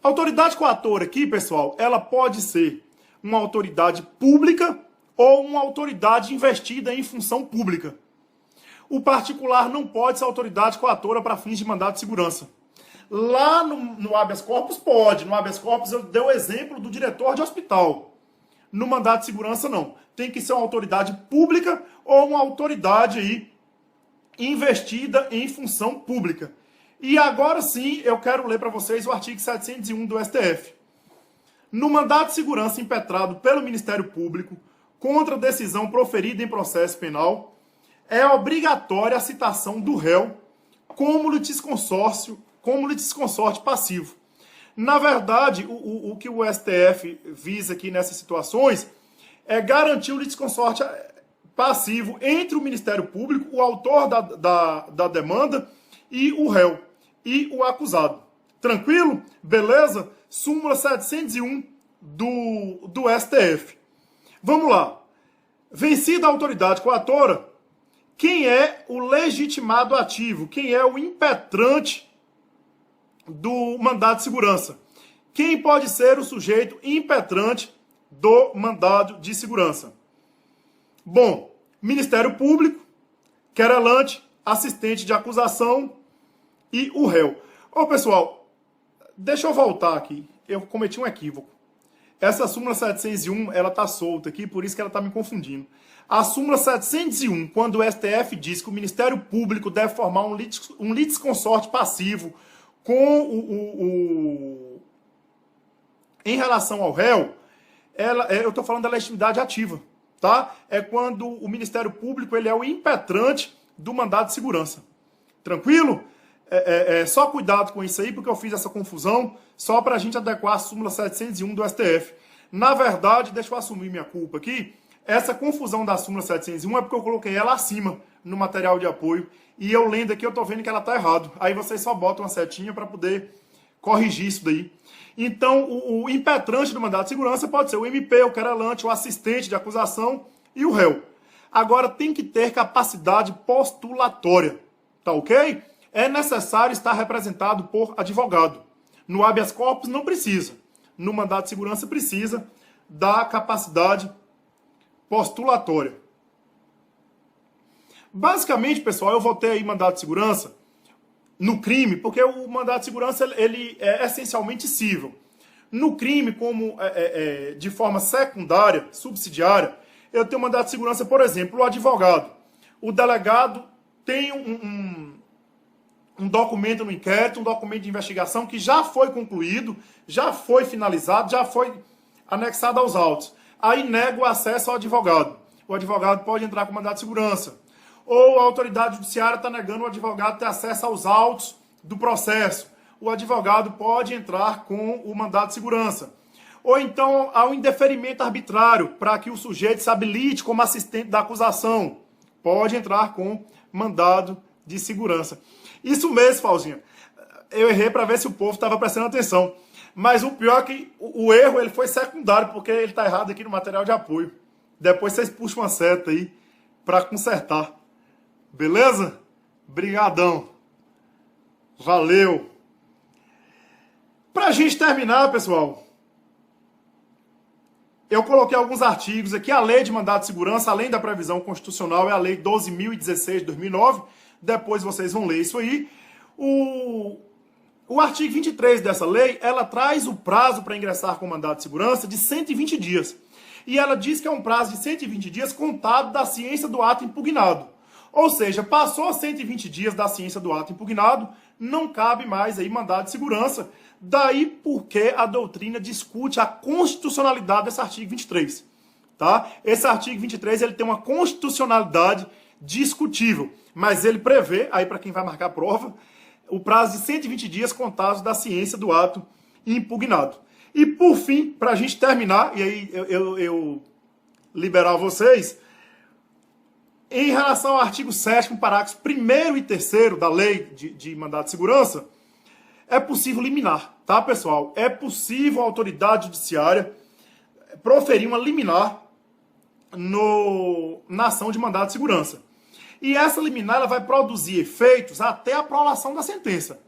A autoridade coatora aqui, pessoal, ela pode ser uma autoridade pública ou uma autoridade investida em função pública. O particular não pode ser autoridade coatora para fins de mandado de segurança. Lá no habeas corpus pode. No habeas corpus eu dei o exemplo do diretor de hospital. No mandado de segurança não. Tem que ser uma autoridade pública ou uma autoridade aí investida em função pública. E agora sim eu quero ler para vocês o artigo 701 do STF. No mandado de segurança impetrado pelo Ministério Público contra decisão proferida em processo penal, é obrigatória a citação do réu como litisconsorte passivo. Na verdade, o que o STF visa aqui nessas situações é garantir o litisconsorte passivo entre o Ministério Público, o autor da demanda, e o réu, e o acusado. Tranquilo? Beleza? Súmula 701 do STF. Vamos lá. Vencida a autoridade coatora, quem é o legitimado ativo? Quem é o impetrante do mandado de segurança? Quem pode ser o sujeito impetrante do mandado de segurança? Bom, Ministério Público, querelante, assistente de acusação e o réu. Ô, pessoal, deixa eu voltar aqui. Eu cometi um equívoco. Essa súmula 701, ela tá solta aqui, por isso que ela tá me confundindo. A súmula 701, quando o STF diz que o Ministério Público deve formar um litisconsorte passivo com em relação ao réu, eu estou falando da legitimidade ativa, tá? É quando o Ministério Público ele é o impetrante do mandado de segurança. Tranquilo? Só cuidado com isso aí, porque eu fiz essa confusão só para a gente adequar a súmula 701 do STF. Na verdade, deixa eu assumir minha culpa aqui, essa confusão da súmula 701 é porque eu coloquei ela acima no material de apoio, e eu lendo aqui eu tô vendo que ela tá errado. Aí vocês só botam uma setinha para poder corrigir isso daí. Então, o impetrante do mandado de segurança pode ser o MP, o querelante, o assistente de acusação e o réu. Agora, tem que ter capacidade postulatória, tá ok? É necessário estar representado por advogado. No habeas corpus não precisa. No mandado de segurança precisa da capacidade postulatória. Basicamente, pessoal, eu vou ter aí mandado de segurança no crime, porque o mandado de segurança ele é essencialmente cível. No crime, como de forma secundária, subsidiária, eu tenho mandado de segurança, por exemplo, o advogado. O delegado tem um documento no inquérito, um documento de investigação que já foi concluído, já foi finalizado, já foi anexado aos autos. Aí nega o acesso ao advogado. O advogado pode entrar com mandado de segurança. Ou a autoridade judiciária está negando o advogado ter acesso aos autos do processo. O advogado pode entrar com o mandado de segurança. Ou então há um indeferimento arbitrário para que o sujeito se habilite como assistente da acusação. Pode entrar com mandado de segurança. Isso mesmo, Falzinha. Eu errei para ver se o povo estava prestando atenção. Mas o pior é que o erro ele foi secundário, porque ele está errado aqui no material de apoio. Depois vocês puxam uma seta aí para consertar. Beleza? Brigadão. Valeu. Pra gente terminar, pessoal, eu coloquei alguns artigos aqui. A lei de mandado de segurança, além da previsão constitucional, é a lei 12.016 de 2009. Depois vocês vão ler isso aí. O artigo 23 dessa lei, ela traz o prazo para ingressar com mandado de segurança de 120 dias. E ela diz que é um prazo de 120 dias contado da ciência do ato impugnado. Ou seja, passou 120 dias da ciência do ato impugnado, não cabe mais aí mandado de segurança. Daí porque a doutrina discute a constitucionalidade desse artigo 23. Tá? Esse artigo 23 ele tem uma constitucionalidade discutível, mas ele prevê, aí para quem vai marcar a prova, o prazo de 120 dias contados da ciência do ato impugnado. E por fim, para a gente terminar, e aí eu liberar vocês, em relação ao artigo 7º, parágrafos 1º e 3º da lei de mandado de segurança, é possível liminar, tá, pessoal? É possível a autoridade judiciária proferir uma liminar na ação de mandado de segurança. E essa liminar ela vai produzir efeitos até a prolação da sentença.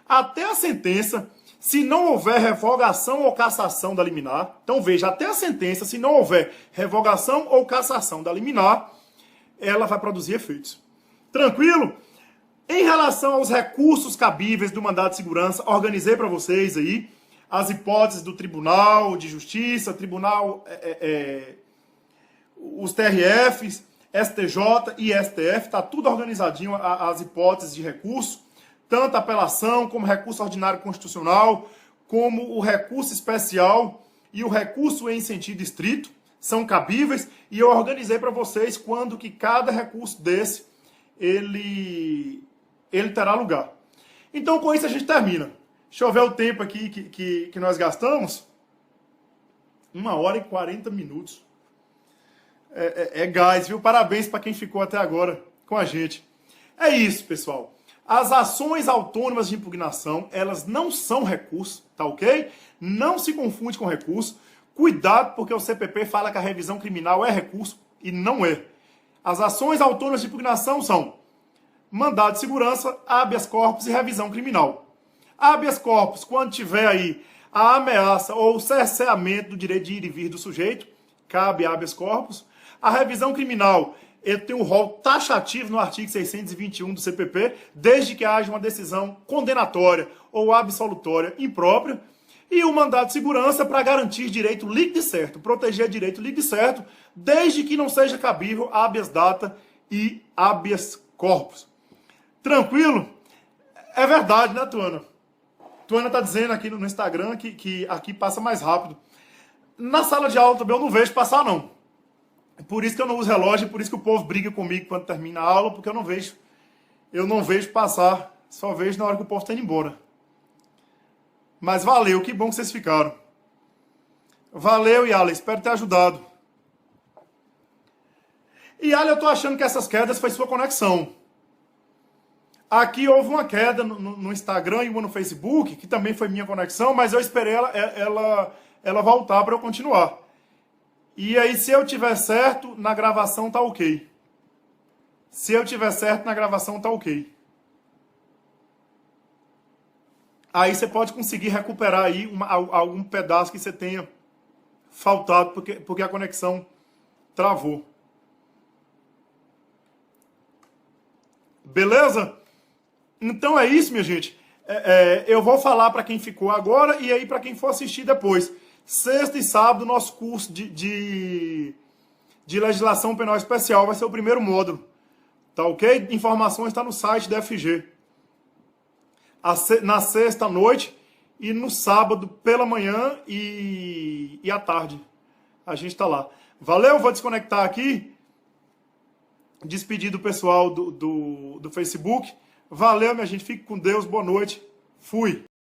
Até a sentença, Se não houver revogação ou cassação da liminar, então veja, até a sentença, se não houver revogação ou cassação da liminar, ela vai produzir efeitos. Tranquilo? Em relação aos recursos cabíveis do mandado de segurança, organizei para vocês aí as hipóteses do Tribunal de Justiça, Tribunal, os TRFs, STJ e STF, está tudo organizadinho as hipóteses de recurso. Tanto apelação, como recurso ordinário constitucional, como o recurso especial e o recurso em sentido estrito são cabíveis. E eu organizei para vocês quando que cada recurso desse, ele terá lugar. Então, com isso a gente termina. Deixa eu ver o tempo aqui que nós gastamos. 1h40. É gás, viu? Parabéns para quem ficou até agora com a gente. É isso, pessoal. As ações autônomas de impugnação, elas não são recurso, tá ok? Não se confunde com recurso. Cuidado, porque o CPP fala que a revisão criminal é recurso e não é. As ações autônomas de impugnação são mandado de segurança, habeas corpus e revisão criminal. Habeas corpus, quando tiver aí a ameaça ou o cerceamento do direito de ir e vir do sujeito, cabe habeas corpus. A revisão criminal, ele tem um rol taxativo no artigo 621 do CPP, desde que haja uma decisão condenatória ou absolutória imprópria. E o mandado de segurança para garantir direito líquido e certo, proteger direito líquido e certo, desde que não seja cabível habeas data e habeas corpus. Tranquilo? É verdade, né, Tuana? Tuana tá dizendo aqui no Instagram que aqui passa mais rápido. Na sala de aula também eu não vejo passar, não. Por isso que eu não uso relógio, por isso que o povo briga comigo quando termina a aula, porque eu não vejo passar, só vejo na hora que o povo está indo embora. Mas valeu, que bom que vocês ficaram. Valeu, Yala, espero ter ajudado. Yala, eu tô achando que essas quedas foi sua conexão. Aqui houve uma queda no Instagram e uma no Facebook, que também foi minha conexão, mas eu esperei ela voltar para eu continuar. E aí, se eu tiver certo, na gravação tá ok. Se eu tiver certo, na gravação tá ok. Aí você pode conseguir recuperar aí algum pedaço que você tenha faltado, porque a conexão travou. Beleza? Então é isso, minha gente. Eu vou falar para quem ficou agora e aí para quem for assistir depois. Sexta e sábado, nosso curso de legislação penal especial vai ser o primeiro módulo. Tá ok? Informações está no site da FG. Na sexta à noite e no sábado pela manhã e à tarde. A gente está lá. Valeu, vou desconectar aqui. Despedir do pessoal do Facebook. Valeu, minha gente. Fique com Deus. Boa noite. Fui.